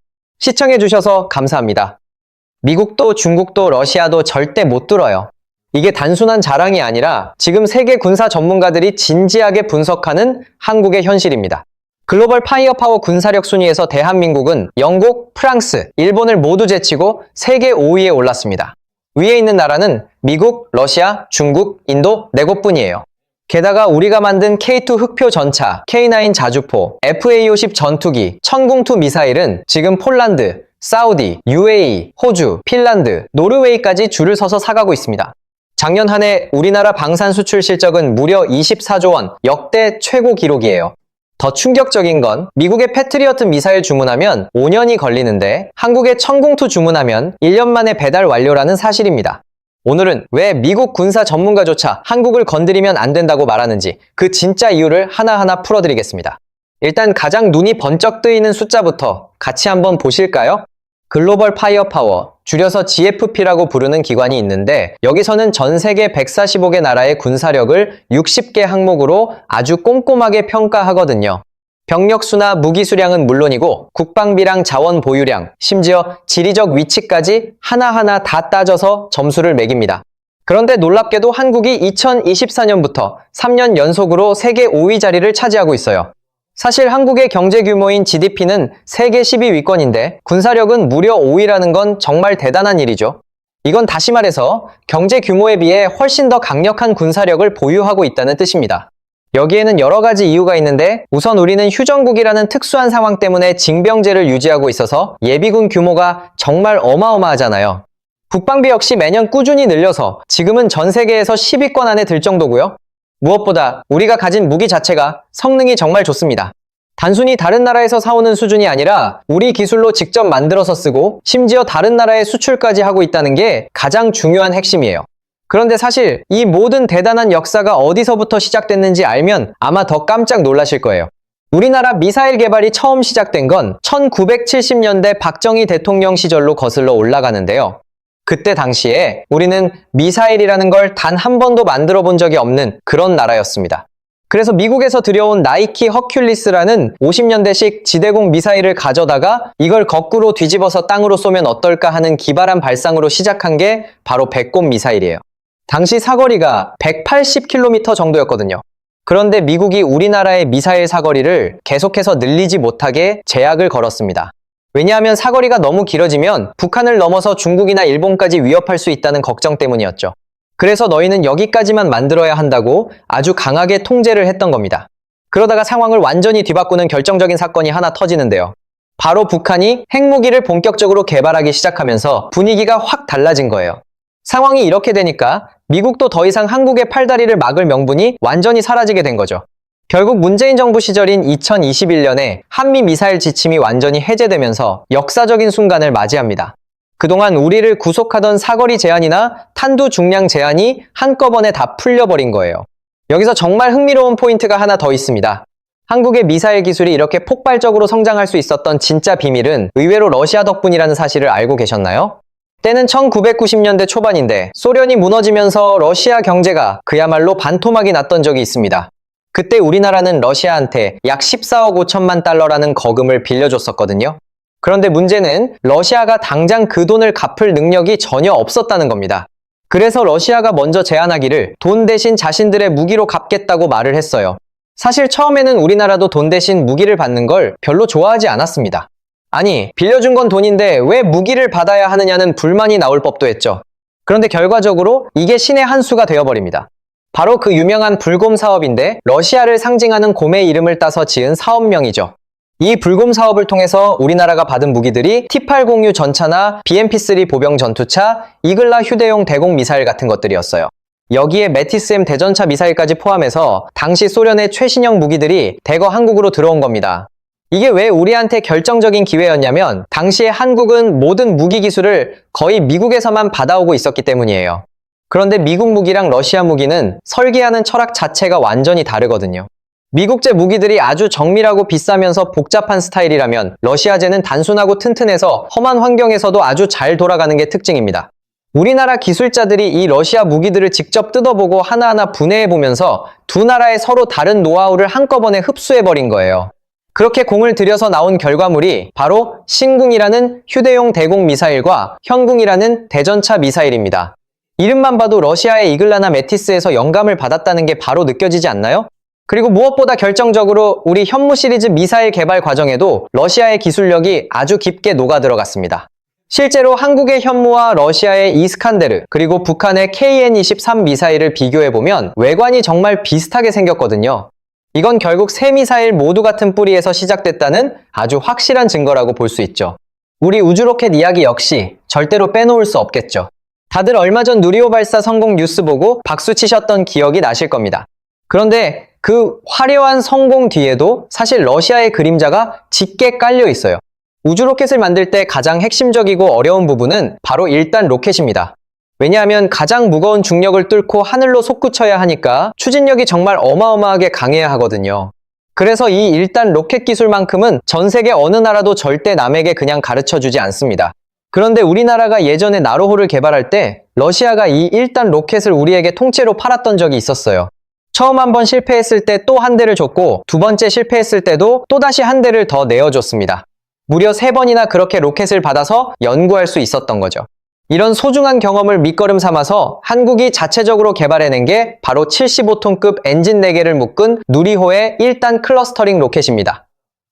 [SPEAKER 1] 시청해주셔서 감사합니다. 미국도 중국도 러시아도 절대 못 뚫어요. 이게 단순한 자랑이 아니라 지금 세계 군사 전문가들이 진지하게 분석하는 한국의 현실입니다. 글로벌 파이어파워 군사력 순위에서 대한민국은 영국, 프랑스, 일본을 모두 제치고 세계 5위에 올랐습니다. 위에 있는 나라는 미국, 러시아, 중국, 인도 4곳뿐이에요. 게다가 우리가 만든 K2 흑표 전차, K9 자주포, FA-50 전투기, 천궁2 미사일은 지금 폴란드, 사우디, UAE, 호주, 핀란드, 노르웨이까지 줄을 서서 사가고 있습니다. 작년 한 해 우리나라 방산 수출 실적은 무려 24조 원, 역대 최고 기록이에요. 더 충격적인 건 미국의 패트리어트 미사일 주문하면 5년이 걸리는데 한국의 천궁2 주문하면 1년 만에 배달 완료라는 사실입니다. 오늘은 왜 미국 군사 전문가조차 한국을 건드리면 안 된다고 말하는지 그 진짜 이유를 하나하나 풀어드리겠습니다. 일단 가장 눈이 번쩍 뜨이는 숫자부터 같이 한번 보실까요? 글로벌 파이어파워, 줄여서 GFP라고 부르는 기관이 있는데 여기서는 전 세계 145개 나라의 군사력을 60개 항목으로 아주 꼼꼼하게 평가하거든요. 병력 수나 무기 수량은 물론이고 국방비랑 자원 보유량, 심지어 지리적 위치까지 하나하나 다 따져서 점수를 매깁니다. 그런데 놀랍게도 한국이 2024년부터 3년 연속으로 세계 5위 자리를 차지하고 있어요. 사실 한국의 경제 규모인 GDP는 세계 10위권인데 군사력은 무려 5위라는 건 정말 대단한 일이죠. 이건 다시 말해서 경제 규모에 비해 훨씬 더 강력한 군사력을 보유하고 있다는 뜻입니다. 여기에는 여러 가지 이유가 있는데 우선 우리는 휴전국이라는 특수한 상황 때문에 징병제를 유지하고 있어서 예비군 규모가 정말 어마어마하잖아요. 국방비 역시 매년 꾸준히 늘려서 지금은 전 세계에서 10위권 안에 들 정도고요. 무엇보다 우리가 가진 무기 자체가 성능이 정말 좋습니다. 단순히 다른 나라에서 사오는 수준이 아니라 우리 기술로 직접 만들어서 쓰고 심지어 다른 나라에 수출까지 하고 있다는 게 가장 중요한 핵심이에요. 그런데 사실 이 모든 대단한 역사가 어디서부터 시작됐는지 알면 아마 더 깜짝 놀라실 거예요. 우리나라 미사일 개발이 처음 시작된 건 1970년대 박정희 대통령 시절로 거슬러 올라가는데요. 그때 당시에 우리는 미사일이라는 걸 단 한 번도 만들어 본 적이 없는 그런 나라였습니다. 그래서 미국에서 들여온 나이키 허큘리스라는 50년대식 지대공 미사일을 가져다가 이걸 거꾸로 뒤집어서 땅으로 쏘면 어떨까 하는 기발한 발상으로 시작한 게 바로 백곰 미사일이에요. 당시 사거리가 180km 정도였거든요. 그런데 미국이 우리나라의 미사일 사거리를 계속해서 늘리지 못하게 제약을 걸었습니다. 왜냐하면 사거리가 너무 길어지면 북한을 넘어서 중국이나 일본까지 위협할 수 있다는 걱정 때문이었죠. 그래서 너희는 여기까지만 만들어야 한다고 아주 강하게 통제를 했던 겁니다. 그러다가 상황을 완전히 뒤바꾸는 결정적인 사건이 하나 터지는데요. 바로 북한이 핵무기를 본격적으로 개발하기 시작하면서 분위기가 확 달라진 거예요. 상황이 이렇게 되니까 미국도 더 이상 한국의 팔다리를 막을 명분이 완전히 사라지게 된 거죠. 결국 문재인 정부 시절인 2021년에 한미 미사일 지침이 완전히 해제되면서 역사적인 순간을 맞이합니다. 그동안 우리를 구속하던 사거리 제한이나 탄두 중량 제한이 한꺼번에 다 풀려버린 거예요. 여기서 정말 흥미로운 포인트가 하나 더 있습니다. 한국의 미사일 기술이 이렇게 폭발적으로 성장할 수 있었던 진짜 비밀은 의외로 러시아 덕분이라는 사실을 알고 계셨나요? 때는 1990년대 초반인데 소련이 무너지면서 러시아 경제가 그야말로 반토막이 났던 적이 있습니다. 그때 우리나라는 러시아한테 약 14억 5천만 달러라는 거금을 빌려줬었거든요. 그런데 문제는 러시아가 당장 그 돈을 갚을 능력이 전혀 없었다는 겁니다. 그래서 러시아가 먼저 제안하기를 돈 대신 자신들의 무기로 갚겠다고 말을 했어요. 사실 처음에는 우리나라도 돈 대신 무기를 받는 걸 별로 좋아하지 않았습니다. 아니, 빌려준 건 돈인데 왜 무기를 받아야 하느냐는 불만이 나올 법도 했죠. 그런데 결과적으로 이게 신의 한 수가 되어버립니다. 바로 그 유명한 불곰 사업인데 러시아를 상징하는 곰의 이름을 따서 지은 사업명이죠. 이 불곰 사업을 통해서 우리나라가 받은 무기들이 T-806 전차나 BMP-3 보병 전투차, 이글라 휴대용 대공 미사일 같은 것들이었어요. 여기에 메티스-M 대전차 미사일까지 포함해서 당시 소련의 최신형 무기들이 대거 한국으로 들어온 겁니다. 이게 왜 우리한테 결정적인 기회였냐면 당시에 한국은 모든 무기 기술을 거의 미국에서만 받아오고 있었기 때문이에요. 그런데 미국 무기랑 러시아 무기는 설계하는 철학 자체가 완전히 다르거든요. 미국제 무기들이 아주 정밀하고 비싸면서 복잡한 스타일이라면 러시아제는 단순하고 튼튼해서 험한 환경에서도 아주 잘 돌아가는 게 특징입니다. 우리나라 기술자들이 이 러시아 무기들을 직접 뜯어보고 하나하나 분해해보면서 두 나라의 서로 다른 노하우를 한꺼번에 흡수해버린 거예요. 그렇게 공을 들여서 나온 결과물이 바로 신궁이라는 휴대용 대공 미사일과 현궁이라는 대전차 미사일입니다. 이름만 봐도 러시아의 이글라나 메티스에서 영감을 받았다는 게 바로 느껴지지 않나요? 그리고 무엇보다 결정적으로 우리 현무 시리즈 미사일 개발 과정에도 러시아의 기술력이 아주 깊게 녹아 들어갔습니다. 실제로 한국의 현무와 러시아의 이스칸데르, 그리고 북한의 KN-23 미사일을 비교해보면 외관이 정말 비슷하게 생겼거든요. 이건 결국 세 미사일 모두 같은 뿌리에서 시작됐다는 아주 확실한 증거라고 볼 수 있죠. 우리 우주로켓 이야기 역시 절대로 빼놓을 수 없겠죠. 다들 얼마 전 누리호 발사 성공 뉴스 보고 박수 치셨던 기억이 나실 겁니다. 그런데 그 화려한 성공 뒤에도 사실 러시아의 그림자가 짙게 깔려 있어요. 우주로켓을 만들 때 가장 핵심적이고 어려운 부분은 바로 1단 로켓입니다. 왜냐하면 가장 무거운 중력을 뚫고 하늘로 솟구쳐야 하니까 추진력이 정말 어마어마하게 강해야 하거든요. 그래서 이 1단 로켓 기술만큼은 전 세계 어느 나라도 절대 남에게 그냥 가르쳐주지 않습니다. 그런데 우리나라가 예전에 나로호를 개발할 때 러시아가 이 1단 로켓을 우리에게 통째로 팔았던 적이 있었어요. 처음 한 번 실패했을 때 또 한 대를 줬고 두 번째 실패했을 때도 또다시 한 대를 더 내어줬습니다. 무려 3번이나 그렇게 로켓을 받아서 연구할 수 있었던 거죠. 이런 소중한 경험을 밑거름 삼아서 한국이 자체적으로 개발해낸 게 바로 75톤급 엔진 4개를 묶은 누리호의 1단 클러스터링 로켓입니다.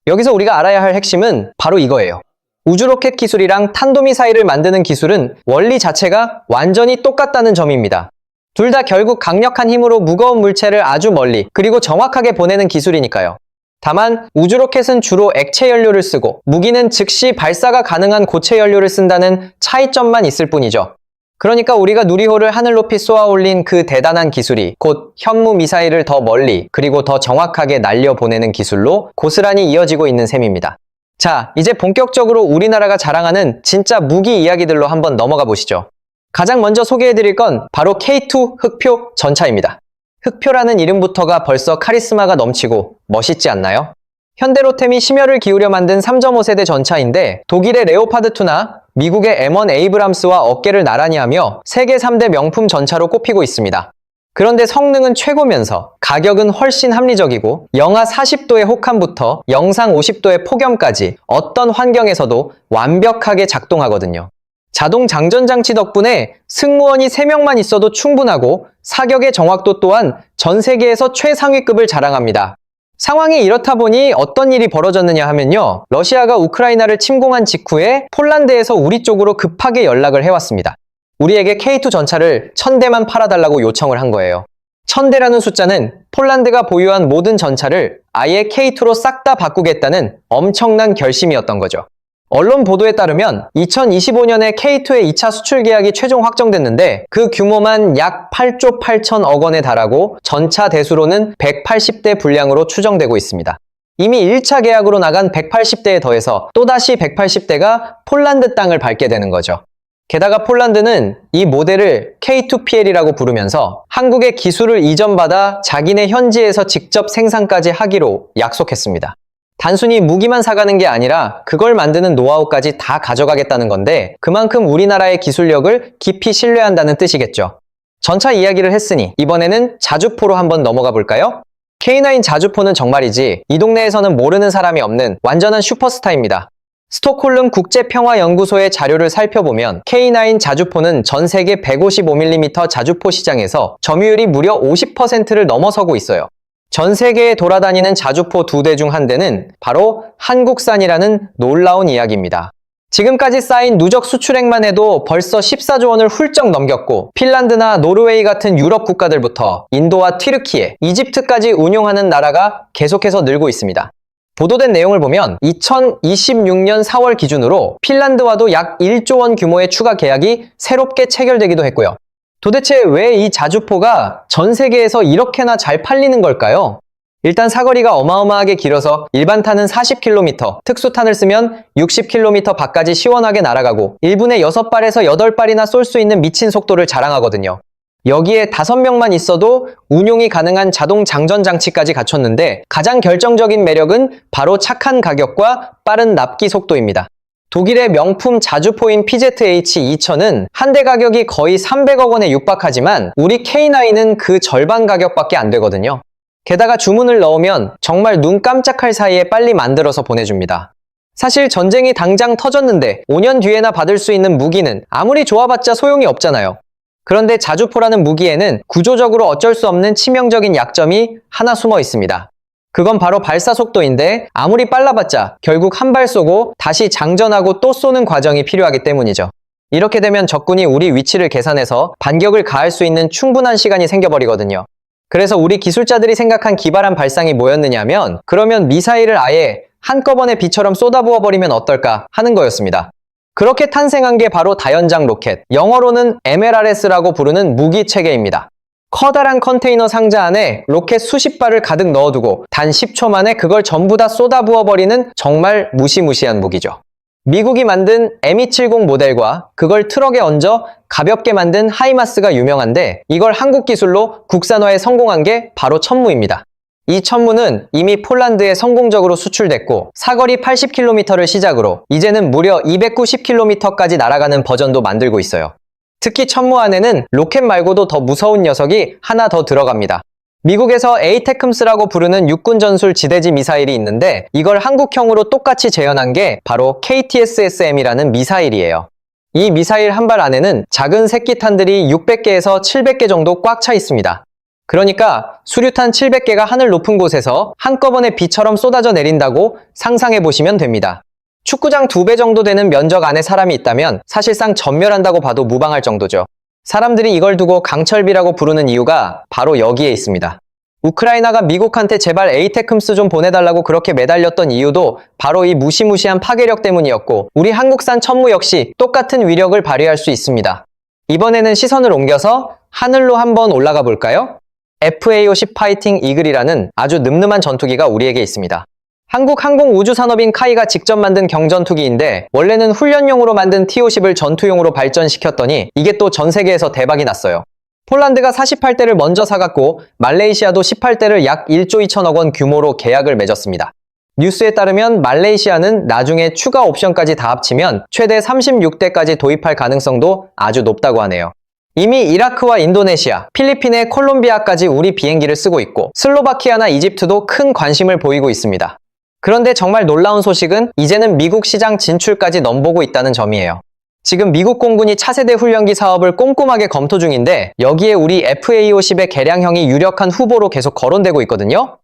[SPEAKER 1] 여기서 우리가 알아야 할 핵심은 바로 이거예요. 우주로켓 기술이랑 탄도미사일을 만드는 기술은 원리 자체가 완전히 똑같다는 점입니다. 둘 다 결국 강력한 힘으로 무거운 물체를 아주 멀리 그리고 정확하게 보내는 기술이니까요. 다만 우주로켓은 주로 액체 연료를 쓰고 무기는 즉시 발사가 가능한 고체 연료를 쓴다는 차이점만 있을 뿐이죠. 그러니까 우리가 누리호를 하늘 높이 쏘아 올린 그 대단한 기술이 곧 현무 미사일을 더 멀리 그리고 더 정확하게 날려보내는 기술로 고스란히 이어지고 있는 셈입니다. 자, 이제 본격적으로 우리나라가 자랑하는 진짜 무기 이야기들로 한번 넘어가 보시죠. 가장 먼저 소개해드릴 건 바로 K2 흑표 전차입니다. 흑표라는 이름부터가 벌써 카리스마가 넘치고 멋있지 않나요? 현대로템이 심혈을 기울여 만든 3.5세대 전차인데 독일의 레오파드2나 미국의 M1 에이브람스와 어깨를 나란히 하며 세계 3대 명품 전차로 꼽히고 있습니다. 그런데 성능은 최고면서 가격은 훨씬 합리적이고 영하 40도의 혹한부터 영상 50도의 폭염까지 어떤 환경에서도 완벽하게 작동하거든요. 자동 장전 장치 덕분에 승무원이 3명만 있어도 충분하고 사격의 정확도 또한 전 세계에서 최상위급을 자랑합니다. 상황이 이렇다 보니 어떤 일이 벌어졌느냐 하면요. 러시아가 우크라이나를 침공한 직후에 폴란드에서 우리 쪽으로 급하게 연락을 해왔습니다. 우리에게 K2 전차를 1000대만 팔아달라고 요청을 한 거예요. 1000대라는 숫자는 폴란드가 보유한 모든 전차를 아예 K2로 싹 다 바꾸겠다는 엄청난 결심이었던 거죠. 언론 보도에 따르면 2025년에 K2의 2차 수출 계약이 최종 확정됐는데 그 규모만 약 8조 8천억 원에 달하고 전차 대수로는 180대 분량으로 추정되고 있습니다. 이미 1차 계약으로 나간 180대에 더해서 또다시 180대가 폴란드 땅을 밟게 되는 거죠. 게다가 폴란드는 이 모델을 K2PL이라고 부르면서 한국의 기술을 이전받아 자기네 현지에서 직접 생산까지 하기로 약속했습니다. 단순히 무기만 사가는 게 아니라 그걸 만드는 노하우까지 다 가져가겠다는 건데 그만큼 우리나라의 기술력을 깊이 신뢰한다는 뜻이겠죠. 전차 이야기를 했으니 이번에는 자주포로 한번 넘어가 볼까요? K9 자주포는 정말이지 이 동네에서는 모르는 사람이 없는 완전한 슈퍼스타입니다. 스톡홀름 국제평화연구소의 자료를 살펴보면 K9 자주포는 전 세계 155mm 자주포 시장에서 점유율이 무려 50%를 넘어서고 있어요. 전 세계에 돌아다니는 자주포 2대 중 한 대는 바로 한국산이라는 놀라운 이야기입니다. 지금까지 쌓인 누적 수출액만 해도 벌써 14조 원을 훌쩍 넘겼고 핀란드나 노르웨이 같은 유럽 국가들부터 인도와 튀르키예, 이집트까지 운용하는 나라가 계속해서 늘고 있습니다. 보도된 내용을 보면 2026년 4월 기준으로 핀란드와도 약 1조 원 규모의 추가 계약이 새롭게 체결되기도 했고요. 도대체 왜 이 자주포가 전 세계에서 이렇게나 잘 팔리는 걸까요? 일단 사거리가 어마어마하게 길어서 일반탄은 40km, 특수탄을 쓰면 60km 밖까지 시원하게 날아가고 1분에 6발에서 8발이나 쏠 수 있는 미친 속도를 자랑하거든요. 여기에 5명만 있어도 운용이 가능한 자동 장전 장치까지 갖췄는데 가장 결정적인 매력은 바로 착한 가격과 빠른 납기 속도입니다. 독일의 명품 자주포인 PZH-2000은 한 대 가격이 거의 300억 원에 육박하지만 우리 K9은 그 절반 가격밖에 안 되거든요. 게다가 주문을 넣으면 정말 눈 깜짝할 사이에 빨리 만들어서 보내줍니다. 사실 전쟁이 당장 터졌는데 5년 뒤에나 받을 수 있는 무기는 아무리 좋아봤자 소용이 없잖아요. 그런데 자주포라는 무기에는 구조적으로 어쩔 수 없는 치명적인 약점이 하나 숨어 있습니다. 그건 바로 발사 속도인데 아무리 빨라봤자 결국 한 발 쏘고 다시 장전하고 또 쏘는 과정이 필요하기 때문이죠. 이렇게 되면 적군이 우리 위치를 계산해서 반격을 가할 수 있는 충분한 시간이 생겨버리거든요. 그래서 우리 기술자들이 생각한 기발한 발상이 뭐였느냐면 그러면 미사일을 아예 한꺼번에 비처럼 쏟아부어버리면 어떨까 하는 거였습니다. 그렇게 탄생한 게 바로 다연장 로켓, 영어로는 MLRS라고 부르는 무기 체계입니다. 커다란 컨테이너 상자 안에 로켓 수십 발을 가득 넣어두고 단 10초 만에 그걸 전부 다 쏟아부어버리는 정말 무시무시한 무기죠. 미국이 만든 M270 모델과 그걸 트럭에 얹어 가볍게 만든 하이마스가 유명한데 이걸 한국 기술로 국산화에 성공한 게 바로 천무입니다. 이 천무는 이미 폴란드에 성공적으로 수출됐고 사거리 80km를 시작으로 이제는 무려 290km까지 날아가는 버전도 만들고 있어요. 특히 천무 안에는 로켓 말고도 더 무서운 녀석이 하나 더 들어갑니다. 미국에서 에이테크მს라고 부르는 육군 전술 지대지 미사일이 있는데 이걸 한국형으로 똑같이 재현한 게 바로 KTSSM이라는 미사일이에요. 이 미사일 한 발 안에는 작은 새끼탄들이 600개에서 700개 정도 꽉 차 있습니다. 그러니까 수류탄 700개가 하늘 높은 곳에서 한꺼번에 비처럼 쏟아져 내린다고 상상해 보시면 됩니다. 축구장 2배 정도 되는 면적 안에 사람이 있다면 사실상 전멸한다고 봐도 무방할 정도죠. 사람들이 이걸 두고 강철비라고 부르는 이유가 바로 여기에 있습니다. 우크라이나가 미국한테 제발 에이테크ම්스 좀 보내달라고 그렇게 매달렸던 이유도 바로 이 무시무시한 파괴력 때문이었고 우리 한국산 천무 역시 똑같은 위력을 발휘할 수 있습니다. 이번에는 시선을 옮겨서 하늘로 한번 올라가 볼까요? FA-50 파이팅 이글이라는 아주 늠름한 전투기가 우리에게 있습니다. 한국 항공우주산업인 카이가 직접 만든 경전투기인데 원래는 훈련용으로 만든 T-50을 전투용으로 발전시켰더니 이게 또 전 세계에서 대박이 났어요. 폴란드가 48대를 먼저 사갔고 말레이시아도 18대를 약 1조 2천억 원 규모로 계약을 맺었습니다. 뉴스에 따르면 말레이시아는 나중에 추가 옵션까지 다 합치면 최대 36대까지 도입할 가능성도 아주 높다고 하네요. 이미 이라크와 인도네시아, 필리핀의 콜롬비아까지 우리 비행기를 쓰고 있고 슬로바키아나 이집트도 큰 관심을 보이고 있습니다. 그런데 정말 놀라운 소식은 이제는 미국 시장 진출까지 넘보고 있다는 점이에요. 지금 미국 공군이 차세대 훈련기 사업을 꼼꼼하게 검토 중인데 여기에 우리 FA-50의 개량형이 유력한 후보로 계속 거론되고 있거든요.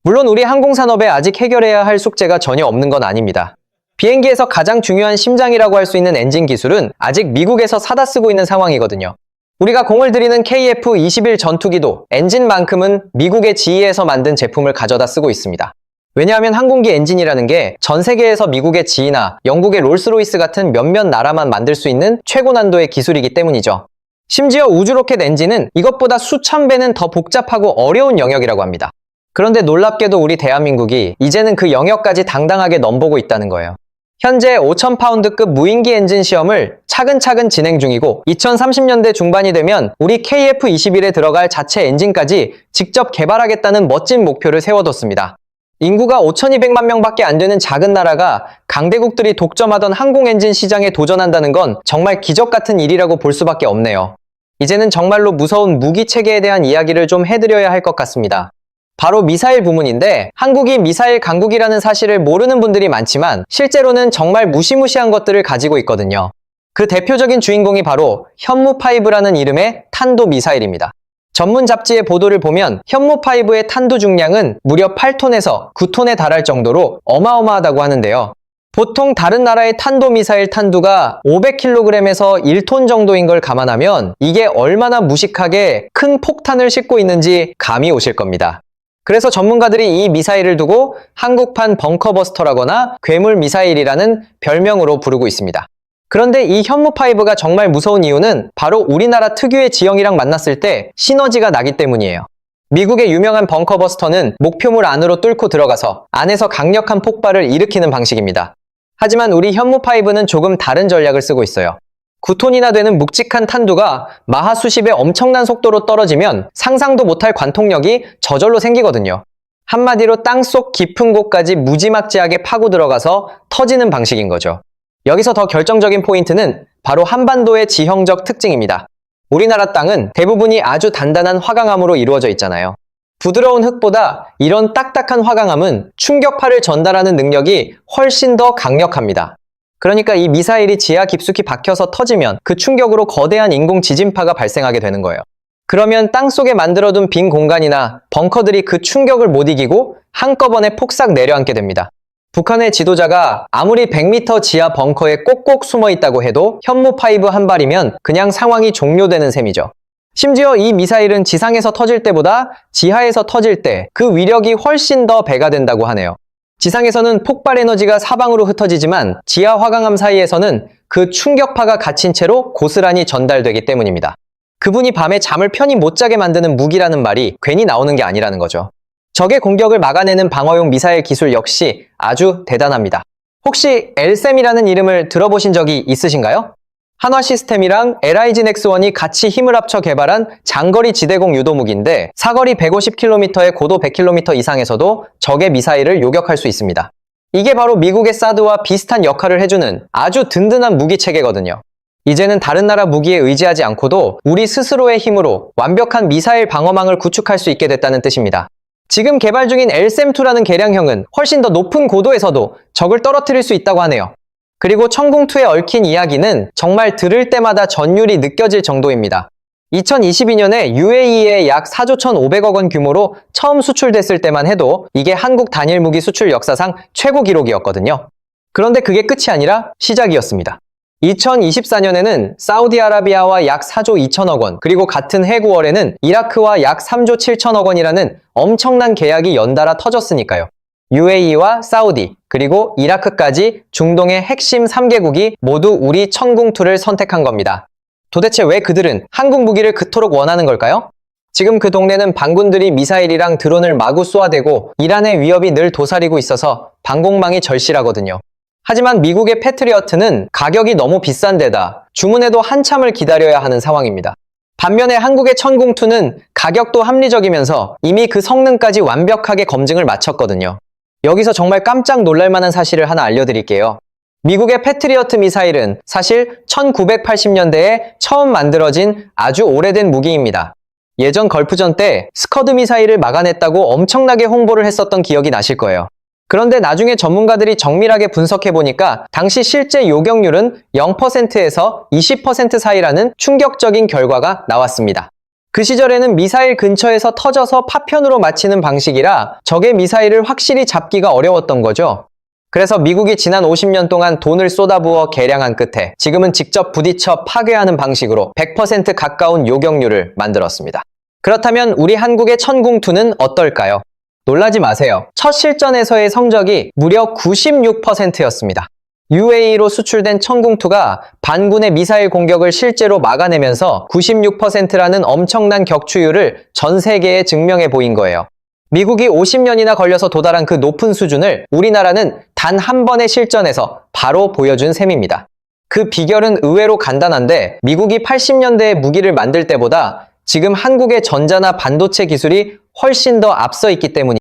[SPEAKER 1] 물론 우리 항공산업에 아직 해결해야 할 숙제가 전혀 없는 건 아닙니다. 비행기에서 가장 중요한 심장이라고 할 수 있는 엔진 기술은 아직 미국에서 사다 쓰고 있는 상황이거든요. 우리가 공을 들이는 KF-21 전투기도 엔진만큼은 미국의 GE에서 만든 제품을 가져다 쓰고 있습니다. 왜냐하면 항공기 엔진이라는 게 전 세계에서 미국의 GE나 영국의 롤스로이스 같은 몇몇 나라만 만들 수 있는 최고 난도의 기술이기 때문이죠. 심지어 우주로켓 엔진은 이것보다 수천 배는 더 복잡하고 어려운 영역이라고 합니다. 그런데 놀랍게도 우리 대한민국이 이제는 그 영역까지 당당하게 넘보고 있다는 거예요. 현재 5,000파운드급 무인기 엔진 시험을 차근차근 진행 중이고 2030년대 중반이 되면 우리 KF-21에 들어갈 자체 엔진까지 직접 개발하겠다는 멋진 목표를 세워뒀습니다. 인구가 5,200만 명밖에 안 되는 작은 나라가 강대국들이 독점하던 항공 엔진 시장에 도전한다는 건 정말 기적 같은 일이라고 볼 수밖에 없네요. 이제는 정말로 무서운 무기 체계에 대한 이야기를 좀 해드려야 할 것 같습니다. 바로 미사일 부문인데 한국이 미사일 강국이라는 사실을 모르는 분들이 많지만 실제로는 정말 무시무시한 것들을 가지고 있거든요. 그 대표적인 주인공이 바로 현무5라는 이름의 탄도미사일입니다. 전문 잡지의 보도를 보면 현무5의 탄두 중량은 무려 8톤에서 9톤에 달할 정도로 어마어마하다고 하는데요. 보통 다른 나라의 탄도미사일 탄두가 500kg에서 1톤 정도인 걸 감안하면 이게 얼마나 무식하게 큰 폭탄을 싣고 있는지 감이 오실 겁니다. 그래서 전문가들이 이 미사일을 두고 한국판 벙커버스터라거나 괴물 미사일이라는 별명으로 부르고 있습니다. 그런데 이 현무5가 정말 무서운 이유는 바로 우리나라 특유의 지형이랑 만났을 때 시너지가 나기 때문이에요. 미국의 유명한 벙커버스터는 목표물 안으로 뚫고 들어가서 안에서 강력한 폭발을 일으키는 방식입니다. 하지만 우리 현무5는 조금 다른 전략을 쓰고 있어요. 9톤이나 되는 묵직한 탄두가 마하 수십의 엄청난 속도로 떨어지면 상상도 못할 관통력이 저절로 생기거든요. 한마디로 땅속 깊은 곳까지 무지막지하게 파고 들어가서 터지는 방식인 거죠. 여기서 더 결정적인 포인트는 바로 한반도의 지형적 특징입니다. 우리나라 땅은 대부분이 아주 단단한 화강암으로 이루어져 있잖아요. 부드러운 흙보다 이런 딱딱한 화강암은 충격파를 전달하는 능력이 훨씬 더 강력합니다. 그러니까 이 미사일이 지하 깊숙이 박혀서 터지면 그 충격으로 거대한 인공 지진파가 발생하게 되는 거예요. 그러면 땅속에 만들어둔 빈 공간이나 벙커들이 그 충격을 못 이기고 한꺼번에 폭삭 내려앉게 됩니다. 북한의 지도자가 아무리 100m 지하 벙커에 꼭꼭 숨어 있다고 해도 현무5 한 발이면 그냥 상황이 종료되는 셈이죠. 심지어 이 미사일은 지상에서 터질 때보다 지하에서 터질 때 그 위력이 훨씬 더 배가 된다고 하네요. 지상에서는 폭발 에너지가 사방으로 흩어지지만 지하 화강암 사이에서는 그 충격파가 갇힌 채로 고스란히 전달되기 때문입니다. 그분이 밤에 잠을 편히 못 자게 만드는 무기라는 말이 괜히 나오는 게 아니라는 거죠. 적의 공격을 막아내는 방어용 미사일 기술 역시 아주 대단합니다. 혹시 LSAM이라는 이름을 들어보신 적이 있으신가요? 한화시스템이랑 LIG 넥스원이 같이 힘을 합쳐 개발한 장거리 지대공 유도무기인데 사거리 150km에 고도 100km 이상에서도 적의 미사일을 요격할 수 있습니다. 이게 바로 미국의 사드와 비슷한 역할을 해주는 아주 든든한 무기 체계거든요. 이제는 다른 나라 무기에 의지하지 않고도 우리 스스로의 힘으로 완벽한 미사일 방어망을 구축할 수 있게 됐다는 뜻입니다. 지금 개발 중인 LSAM-2라는 개량형은 훨씬 더 높은 고도에서도 적을 떨어뜨릴 수 있다고 하네요. 그리고 천궁2에 얽힌 이야기는 정말 들을 때마다 전율이 느껴질 정도입니다. 2022년에 UAE에 약 4조 1,500억 원 규모로 처음 수출됐을 때만 해도 이게 한국 단일 무기 수출 역사상 최고 기록이었거든요. 그런데 그게 끝이 아니라 시작이었습니다. 2024년에는 사우디아라비아와 약 4조 2천억 원, 그리고 같은 해 9월에는 이라크와 약 3조 7천억 원이라는 엄청난 계약이 연달아 터졌으니까요. UAE와 사우디, 그리고 이라크까지 중동의 핵심 3개국이 모두 우리 천궁2를 선택한 겁니다. 도대체 왜 그들은 한국 무기를 그토록 원하는 걸까요? 지금 그 동네는 반군들이 미사일이랑 드론을 마구 쏘아대고 이란의 위협이 늘 도사리고 있어서 방공망이 절실하거든요. 하지만 미국의 패트리어트는 가격이 너무 비싼 데다 주문해도 한참을 기다려야 하는 상황입니다. 반면에 한국의 천궁2는 가격도 합리적이면서 이미 그 성능까지 완벽하게 검증을 마쳤거든요. 여기서 정말 깜짝 놀랄만한 사실을 하나 알려드릴게요. 미국의 패트리어트 미사일은 사실 1980년대에 처음 만들어진 아주 오래된 무기입니다. 예전 걸프전 때 스커드 미사일을 막아냈다고 엄청나게 홍보를 했었던 기억이 나실 거예요. 그런데 나중에 전문가들이 정밀하게 분석해보니까 당시 실제 요격률은 0%에서 20% 사이라는 충격적인 결과가 나왔습니다. 그 시절에는 미사일 근처에서 터져서 파편으로 맞히는 방식이라 적의 미사일을 확실히 잡기가 어려웠던 거죠. 그래서 미국이 지난 50년 동안 돈을 쏟아부어 개량한 끝에 지금은 직접 부딪혀 파괴하는 방식으로 100% 가까운 요격률을 만들었습니다. 그렇다면 우리 한국의 천궁2는 어떨까요? 놀라지 마세요. 첫 실전에서의 성적이 무려 96%였습니다. UAE로 수출된 천궁2가 반군의 미사일 공격을 실제로 막아내면서 96%라는 엄청난 격추율을 전 세계에 증명해 보인 거예요. 미국이 50년이나 걸려서 도달한 그 높은 수준을 우리나라는 단 한 번의 실전에서 바로 보여준 셈입니다. 그 비결은 의외로 간단한데 미국이 80년대에 무기를 만들 때보다 지금 한국의 전자나 반도체 기술이 훨씬 더 앞서 있기 때문입니다.